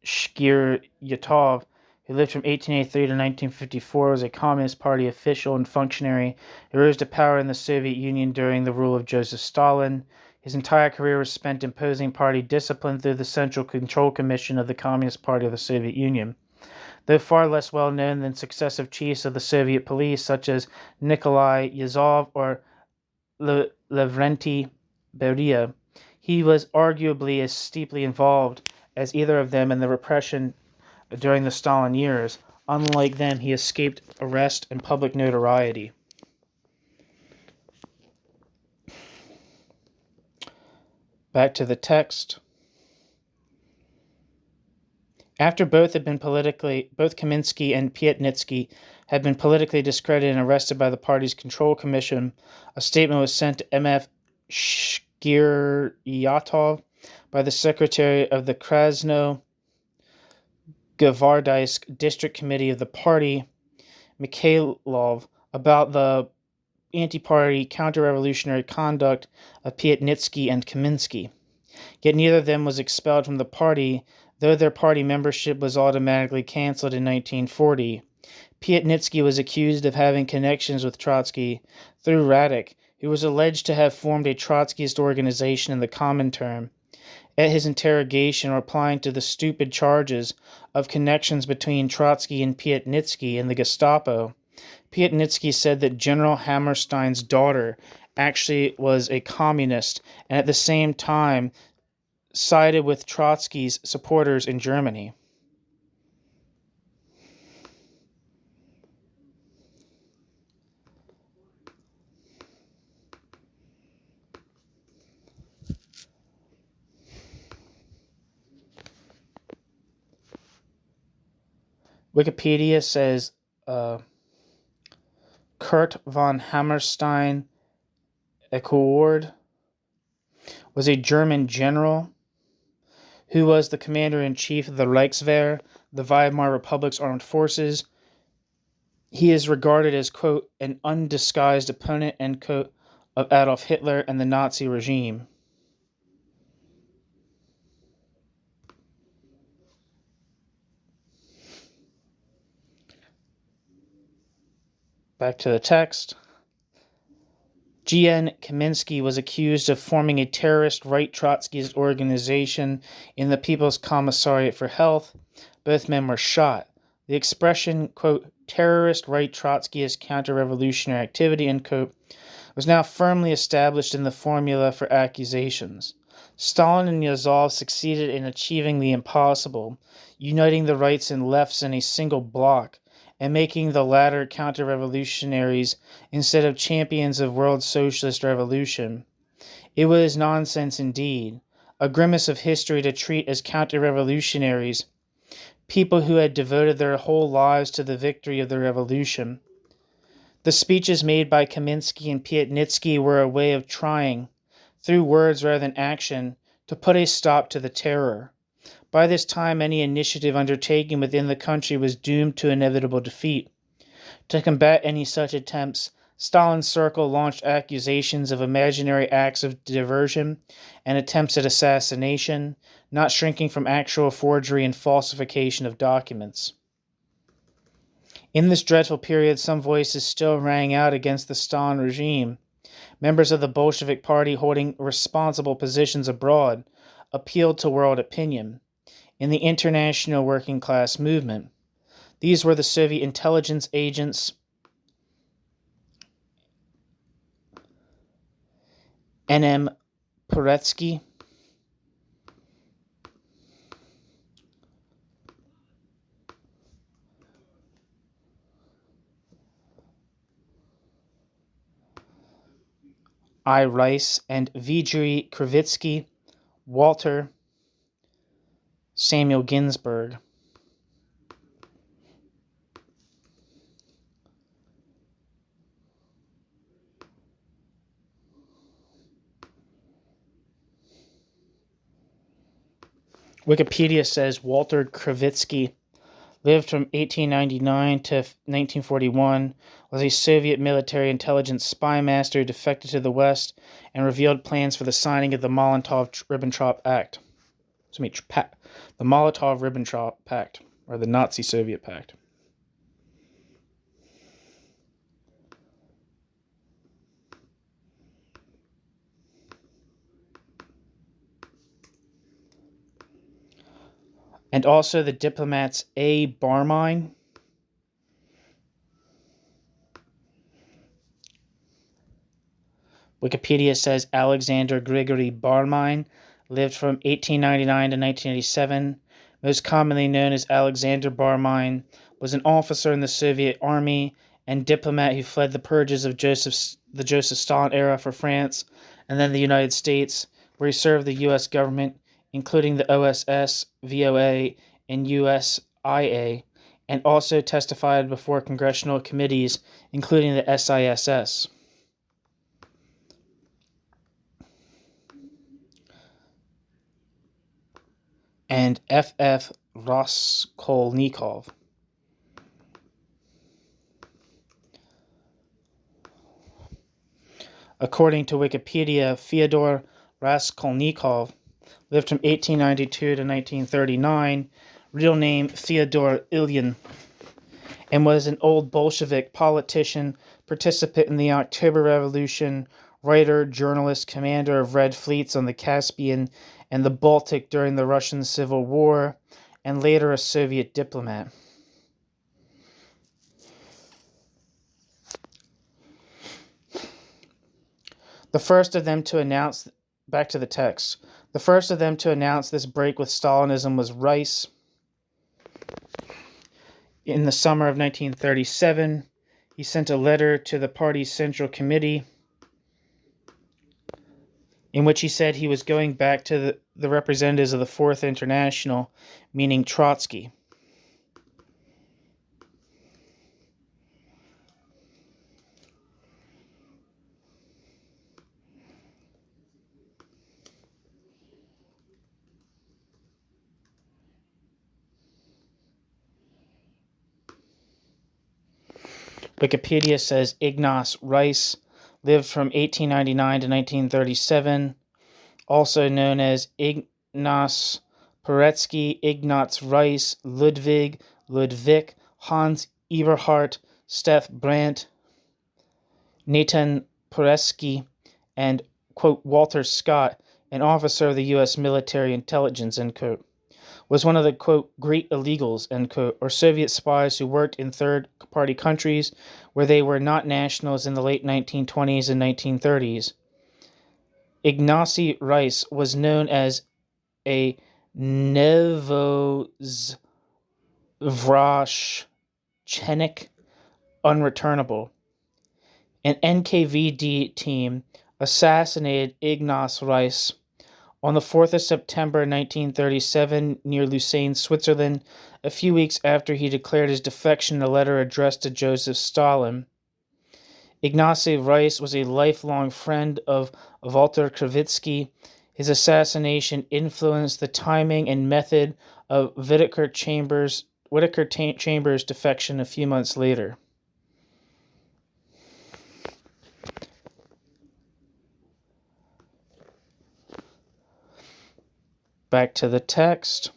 Shkiryatsov, who lived from 1883 to 1954, was a Communist Party official and functionary who rose to power in the Soviet Union during the rule of Joseph Stalin. His entire career was spent imposing party discipline through the Central Control Commission of the Communist Party of the Soviet Union. Though far less well known than successive chiefs of the Soviet police such as Nikolai Yazov or Lavrenti Beria, he was arguably as deeply involved as either of them in the repression during the Stalin years. Unlike them, he escaped arrest and public notoriety. Back to the text. After both Kaminsky and Piatnitsky had been politically discredited and arrested by the party's Control Commission, a statement was sent to M.F. Shkiryatsov by the secretary of the Krasno-Gvardeysk District Committee of the party, Mikhailov, about the anti-party counter-revolutionary conduct of Piatnitsky and Kaminsky. Yet neither of them was expelled from the party, though their party membership was automatically cancelled in 1940. Piatnitsky was accused of having connections with Trotsky through Radek, who was alleged to have formed a Trotskyist organization in the Comintern. At his interrogation, replying to the stupid charges of connections between Trotsky and Piatnitsky and the Gestapo, Piatnitsky said that General Hammerstein's daughter actually was a communist and at the same time sided with Trotsky's supporters in Germany. Wikipedia says Kurt von Hammerstein Eckeward was a German general who was the commander-in-chief of the Reichswehr, the Weimar Republic's armed forces. He is regarded as, quote, an undisguised opponent, end quote, of Adolf Hitler and the Nazi regime. Back to the text. G.N. Kaminsky was accused of forming a terrorist right Trotskyist organization in the People's Commissariat for Health. Both men were shot. The expression, quote, terrorist right Trotskyist counter-revolutionary activity, end quote, was now firmly established in the formula for accusations. Stalin and Yazov succeeded in achieving the impossible, uniting the rights and lefts in a single bloc, and making the latter counter-revolutionaries instead of champions of world socialist revolution. It was nonsense indeed, a grimace of history to treat as counter-revolutionaries people who had devoted their whole lives to the victory of the revolution. The speeches made by Kaminsky and Piatnitsky were a way of trying, through words rather than action, to put a stop to the terror. By this time, any initiative undertaken within the country was doomed to inevitable defeat. To combat any such attempts, Stalin's circle launched accusations of imaginary acts of diversion and attempts at assassination, not shrinking from actual forgery and falsification of documents. In this dreadful period, some voices still rang out against the Stalin regime. Members of the Bolshevik Party holding responsible positions abroad appealed to world opinion. In the international working class movement, these were the Soviet intelligence agents N.M. Poretsky, I. Rice, and Vijay Krivitsky, Walter, Samuel Ginsburg. Wikipedia says Walter Krivitsky lived from 1899 to 1941, was a Soviet military intelligence spy master who defected to the West and revealed plans for the signing of the Molotov-Ribbentrop Pact. The Molotov-Ribbentrop Pact, or the Nazi-Soviet Pact. And also the diplomats A. Barmine, Wikipedia says Alexander Grigory Barmine lived from 1899 to 1987. Most commonly known as Alexander Barmine, was an officer in the Soviet Army and diplomat who fled the purges of the Joseph Stalin era for France and then the United States, where he served the U.S. government, including the OSS, VOA, and USIA, and also testified before congressional committees, including the SISS. And F.F. Raskolnikov. According to Wikipedia, Fyodor Raskolnikov lived from 1892 to 1939, real name Fyodor Ilyin, and was an old Bolshevik politician, participant in the October Revolution, writer, journalist, commander of Red Fleets on the Caspian and the Baltic during the Russian Civil War, and later a Soviet diplomat. The first of them to announce, back to the text, the first of them to announce this break with Stalinism was Rice. In the summer of 1937, he sent a letter to the party's Central Committee in which he said he was going back to the representatives of the Fourth International, meaning Trotsky. Wikipedia says Ignaz Rice lived from 1899 to 1937, also known as Ignaz Peretzky, Ignaz Rice, Ludwig, Hans Eberhard, Steph Brandt, Nathan Peretzky, and, quote, Walter Scott, an officer of the U.S. military intelligence, end quote, was one of the, quote, great illegals, end quote, or Soviet spies who worked in third-party countries where they were not nationals in the late 1920s and 1930s. Ignacy Rice was known as a Nevozvrashchenik, unreturnable. An NKVD team assassinated Ignaz Rice on the 4th of September 1937 near Lucerne, Switzerland, a few weeks after he declared his defection in a letter addressed to Joseph Stalin. Ignacy Rice was a lifelong friend of Walter Krivitsky. His assassination influenced the timing and method of Whittaker Chambers' defection a few months later. Back to the text.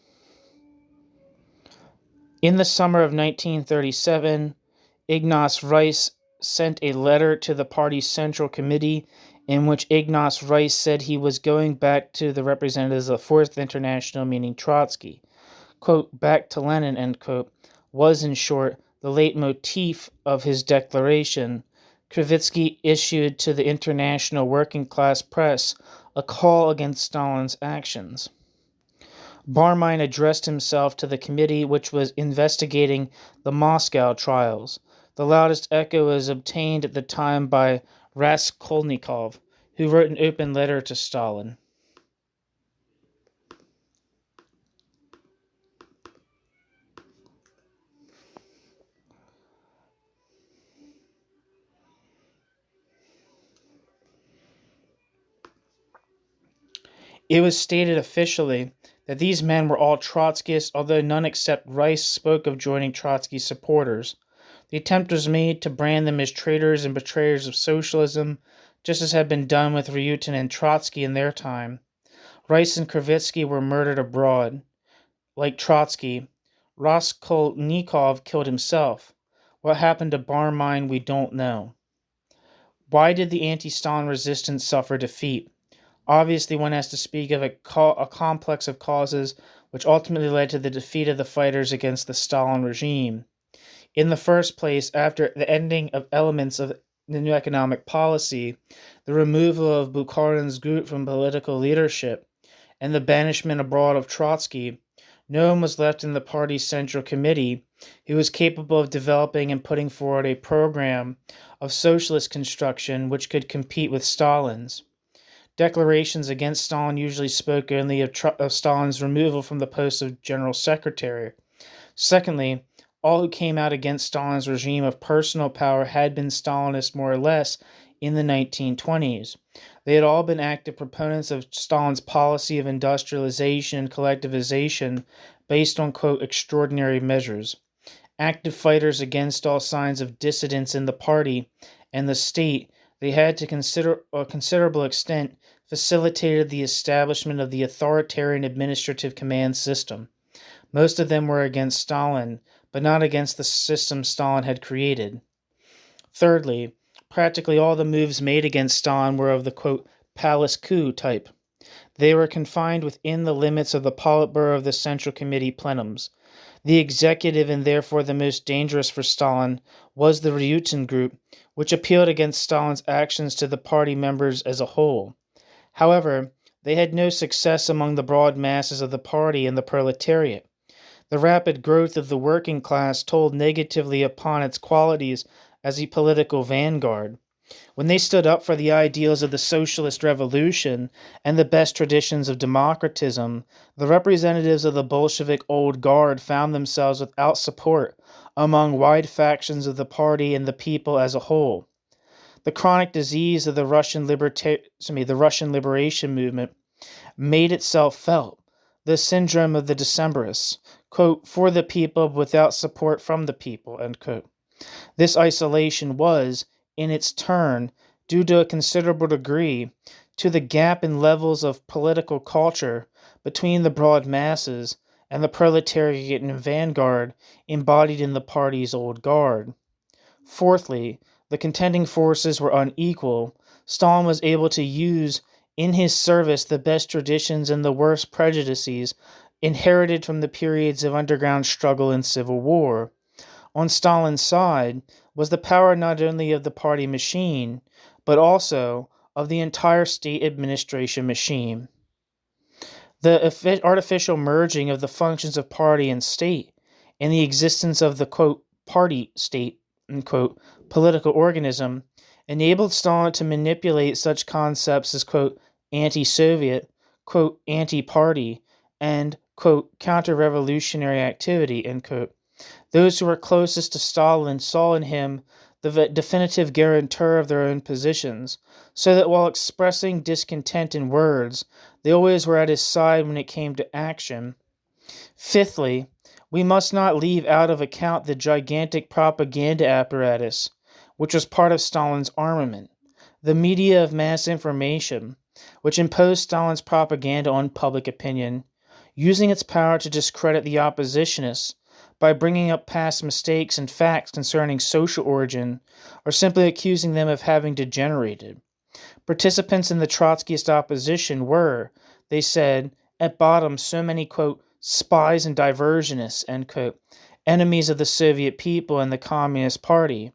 In the summer of 1937, Ignaz Rice sent a letter to the party's Central Committee in which Ignaz Rice said he was going back to the representatives of the Fourth International, meaning Trotsky. Quote, back to Lenin, end quote, was, in short, the leitmotif of his declaration. Krivitsky issued to the international working-class press a call against Stalin's actions. Barmine addressed himself to the committee which was investigating the Moscow trials. The loudest echo was obtained at the time by Raskolnikov, who wrote an open letter to Stalin. It was stated officially that these men were all Trotskyists, although none except Rice spoke of joining Trotsky's supporters. The attempt was made to brand them as traitors and betrayers of socialism, just as had been done with Ryutin and Trotsky in their time. Rice and Krivitsky were murdered abroad. Like Trotsky, Raskolnikov killed himself. What happened to Barmine, we don't know. Why did the anti-Stalin resistance suffer defeat? Obviously, one has to speak of a complex of causes which ultimately led to the defeat of the fighters against the Stalin regime. In the first place, after the ending of elements of the new economic policy, the removal of Bukharin's group from political leadership, and the banishment abroad of Trotsky, no one was left in the party's Central Committee who was capable of developing and putting forward a program of socialist construction which could compete with Stalin's. Declarations against Stalin usually spoke only of Stalin's removal from the post of General Secretary. Secondly, all who came out against Stalin's regime of personal power had been Stalinists more or less in the 1920s. They had all been active proponents of Stalin's policy of industrialization and collectivization based on, quote, extraordinary measures. Active fighters against all signs of dissidence in the party and the state, They had to a considerable extent facilitated the establishment of the authoritarian administrative command system. Most of them were against Stalin, but not against the system Stalin had created. Thirdly, practically all the moves made against Stalin were of the quote, palace coup type. They were confined within the limits of the Politburo of the Central Committee plenums. The executive and therefore the most dangerous for Stalin was the Ryutin group, which appealed against Stalin's actions to the party members as a whole. However, they had no success among the broad masses of the party and the proletariat. The rapid growth of the working class told negatively upon its qualities as a political vanguard. When they stood up for the ideals of the socialist revolution and the best traditions of democratism, the representatives of the Bolshevik old guard found themselves without support among wide factions of the party and the people as a whole. The chronic disease of the Russian liberation movement made itself felt. The syndrome of the Decembrists, quote, for the people without support from the people, end quote. This isolation was, in its turn, due to a considerable degree to the gap in levels of political culture between the broad masses and the proletariat and vanguard embodied in the party's old guard. Fourthly, the contending forces were unequal. Stalin was able to use in his service the best traditions and the worst prejudices inherited from the periods of underground struggle and civil war. On Stalin's side was the power not only of the party machine, but also of the entire state administration machine. The artificial merging of the functions of party and state and the existence of the, quote, party state, unquote, political organism enabled Stalin to manipulate such concepts as, quote, anti-Soviet, quote, anti-party, and, quote, counter-revolutionary activity, end quote. Those who were closest to Stalin saw in him the definitive guarantor of their own positions, so that while expressing discontent in words, they always were at his side when it came to action. Fifthly, we must not leave out of account the gigantic propaganda apparatus, which was part of Stalin's armament, the media of mass information, which imposed Stalin's propaganda on public opinion, using its power to discredit the oppositionists by bringing up past mistakes and facts concerning social origin, or simply accusing them of having degenerated. Participants in the Trotskyist opposition were, they said, at bottom so many, quote, spies and diversionists, end quote, enemies of the Soviet people and the Communist Party.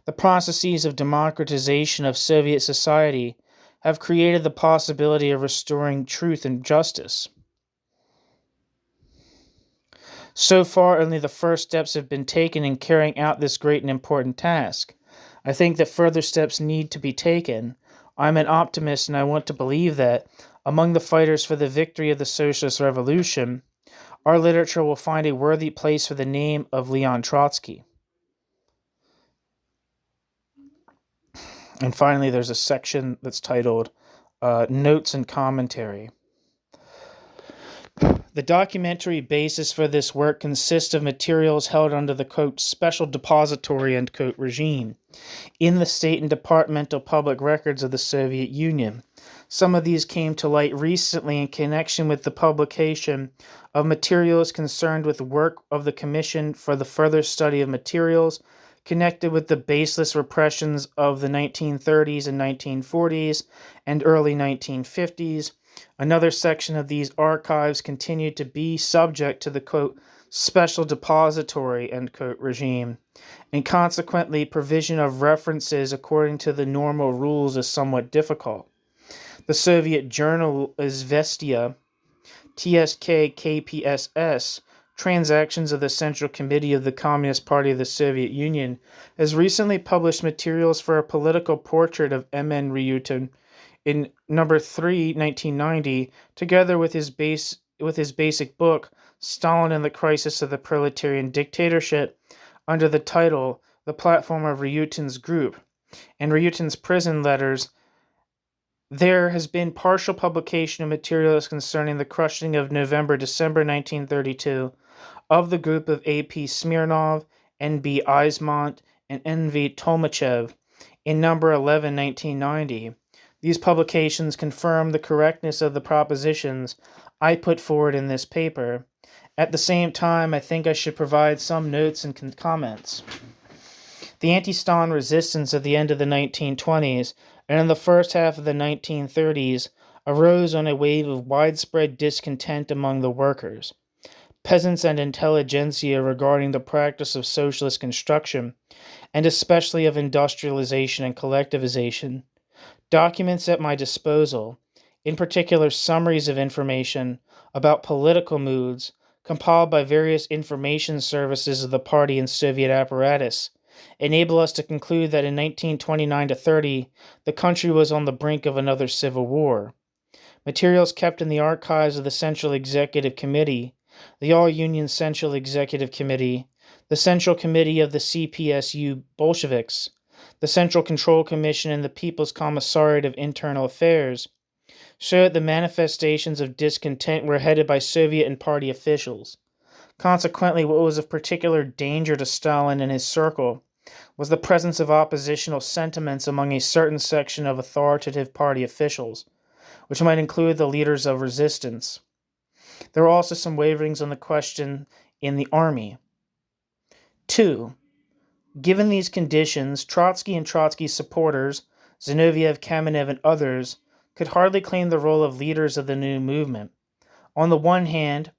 The processes of democratization of Soviet society have created the possibility of restoring truth and justice. So far, only the first steps have been taken in carrying out this great and important task. I think that further steps need to be taken. I'm an optimist and I want to believe that, among the fighters for the victory of the socialist revolution, our literature will find a worthy place for the name of Leon Trotsky. And finally, there's a section that's titled Notes and Commentary. The documentary basis for this work consists of materials held under the, quote, special depository, end quote, regime in the state and departmental public records of the Soviet Union. Some of these came to light recently in connection with the publication of materials concerned with work of the Commission for the Further Study of Materials connected with the baseless repressions of the 1930s and 1940s and early 1950s. Another section of these archives continued to be subject to the, quote, special depository, end quote, regime, and consequently provision of references according to the normal rules is somewhat difficult. The Soviet journal Izvestia, TSK KPSS, Transactions of the Central Committee of the Communist Party of the Soviet Union, has recently published materials for a political portrait of M.N. Ryutin in number 3, 1990, together with his basic book, Stalin and the Crisis of the Proletarian Dictatorship, under the title, The Platform of Ryutin's Group, and Ryutin's Prison Letters. There has been partial publication of materials concerning the crushing of November-December 1932 of the group of A.P. Smirnov, N.B. Eismont, and N.V. Tolmachev, in number 11, 1990. These publications confirm the correctness of the propositions I put forward in this paper. At the same time, I think I should provide some notes and comments. The anti-Stalin resistance at the end of the 1920s and in the first half of the 1930s arose on a wave of widespread discontent among the workers, peasants, and intelligentsia regarding the practice of socialist construction, and especially of industrialization and collectivization. Documents at my disposal, in particular summaries of information about political moods compiled by various information services of the party and Soviet apparatus, enable us to conclude that in 1929 to 30, the country was on the brink of another civil war. Materials kept in the archives of the Central Executive Committee, the All-Union Central Executive Committee, the Central Committee of the CPSU Bolsheviks, the Central Control Commission, and the People's Commissariat of Internal Affairs show that the manifestations of discontent were headed by Soviet and party officials. Consequently, what was of particular danger to Stalin and his circle was the presence of oppositional sentiments among a certain section of authoritative party officials, which might include the leaders of resistance. There were also some waverings on the question in the army. 2. Given these conditions, Trotsky and Trotsky's supporters, Zinoviev, Kamenev, and others, could hardly claim the role of leaders of the new movement. On the one hand,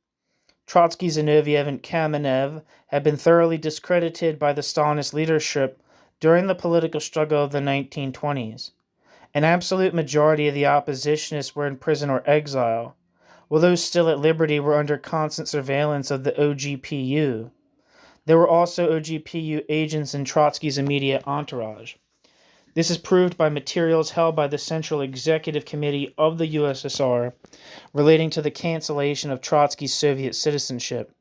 Trotsky, Zinoviev, and Kamenev had been thoroughly discredited by the Stalinist leadership during the political struggle of the 1920s. An absolute majority of the oppositionists were in prison or exile, while those still at liberty were under constant surveillance of the OGPU. There were also OGPU agents in Trotsky's immediate entourage. This is proved by materials held by the Central Executive Committee of the USSR relating to the cancellation of Trotsky's Soviet citizenship.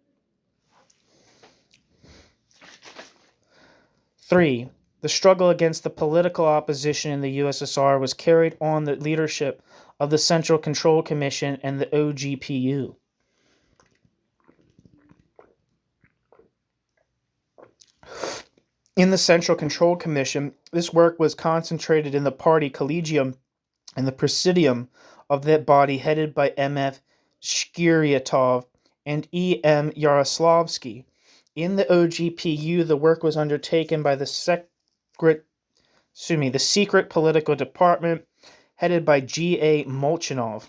3. The struggle against the political opposition in the USSR was carried on the leadership of the Central Control Commission and the OGPU. In the Central Control Commission, this work was concentrated in the party collegium and the presidium of that body headed by M.F. Shkiriatov and E.M. Yaroslavsky. In the OGPU, the work was undertaken by the secret political department headed by G.A. Molchanov.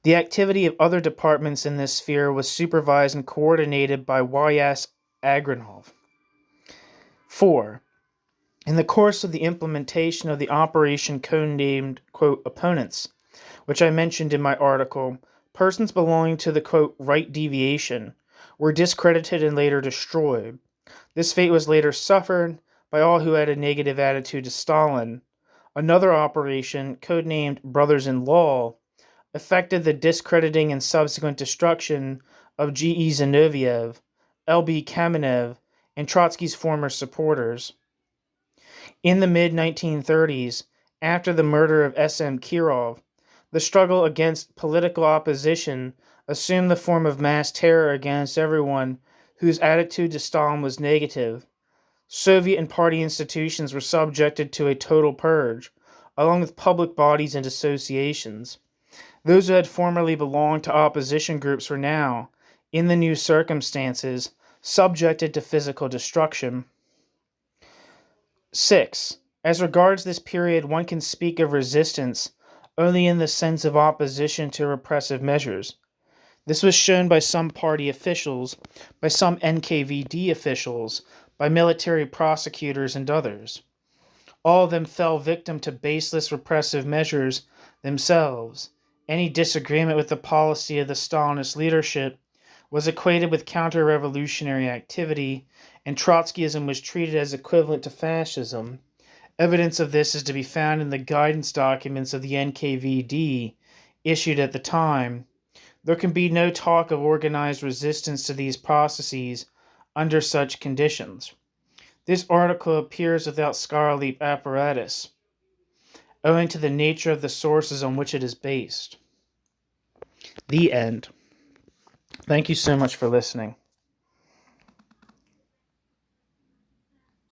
The activity of other departments in this sphere was supervised and coordinated by Y.S. Agranov. 4. In the course of the implementation of the operation codenamed, quote, opponents, which I mentioned in my article, persons belonging to the, quote, right deviation were discredited and later destroyed. This fate was later suffered by all who had a negative attitude to Stalin. Another operation, codenamed Brothers-in-Law, effected the discrediting and subsequent destruction of G.E. Zinoviev, L.B. Kamenev, and Trotsky's former supporters. In the mid-1930s, after the murder of S.M. Kirov, the struggle against political opposition assumed the form of mass terror against everyone whose attitude to Stalin was negative. Soviet and party institutions were subjected to a total purge, along with public bodies and associations. Those who had formerly belonged to opposition groups were now, in the new circumstances, subjected to physical destruction. 6. As regards this period, one can speak of resistance only in the sense of opposition to repressive measures. This was shown by some party officials, by some NKVD officials, by military prosecutors, and others. All of them fell victim to baseless repressive measures themselves. Any disagreement with the policy of the Stalinist leadership was equated with counter-revolutionary activity, and Trotskyism was treated as equivalent to fascism. Evidence of this is to be found in the guidance documents of the NKVD issued at the time. There can be no talk of organized resistance to these processes under such conditions. This article appears without scholarly apparatus, owing to the nature of the sources on which it is based. The end. Thank you so much for listening.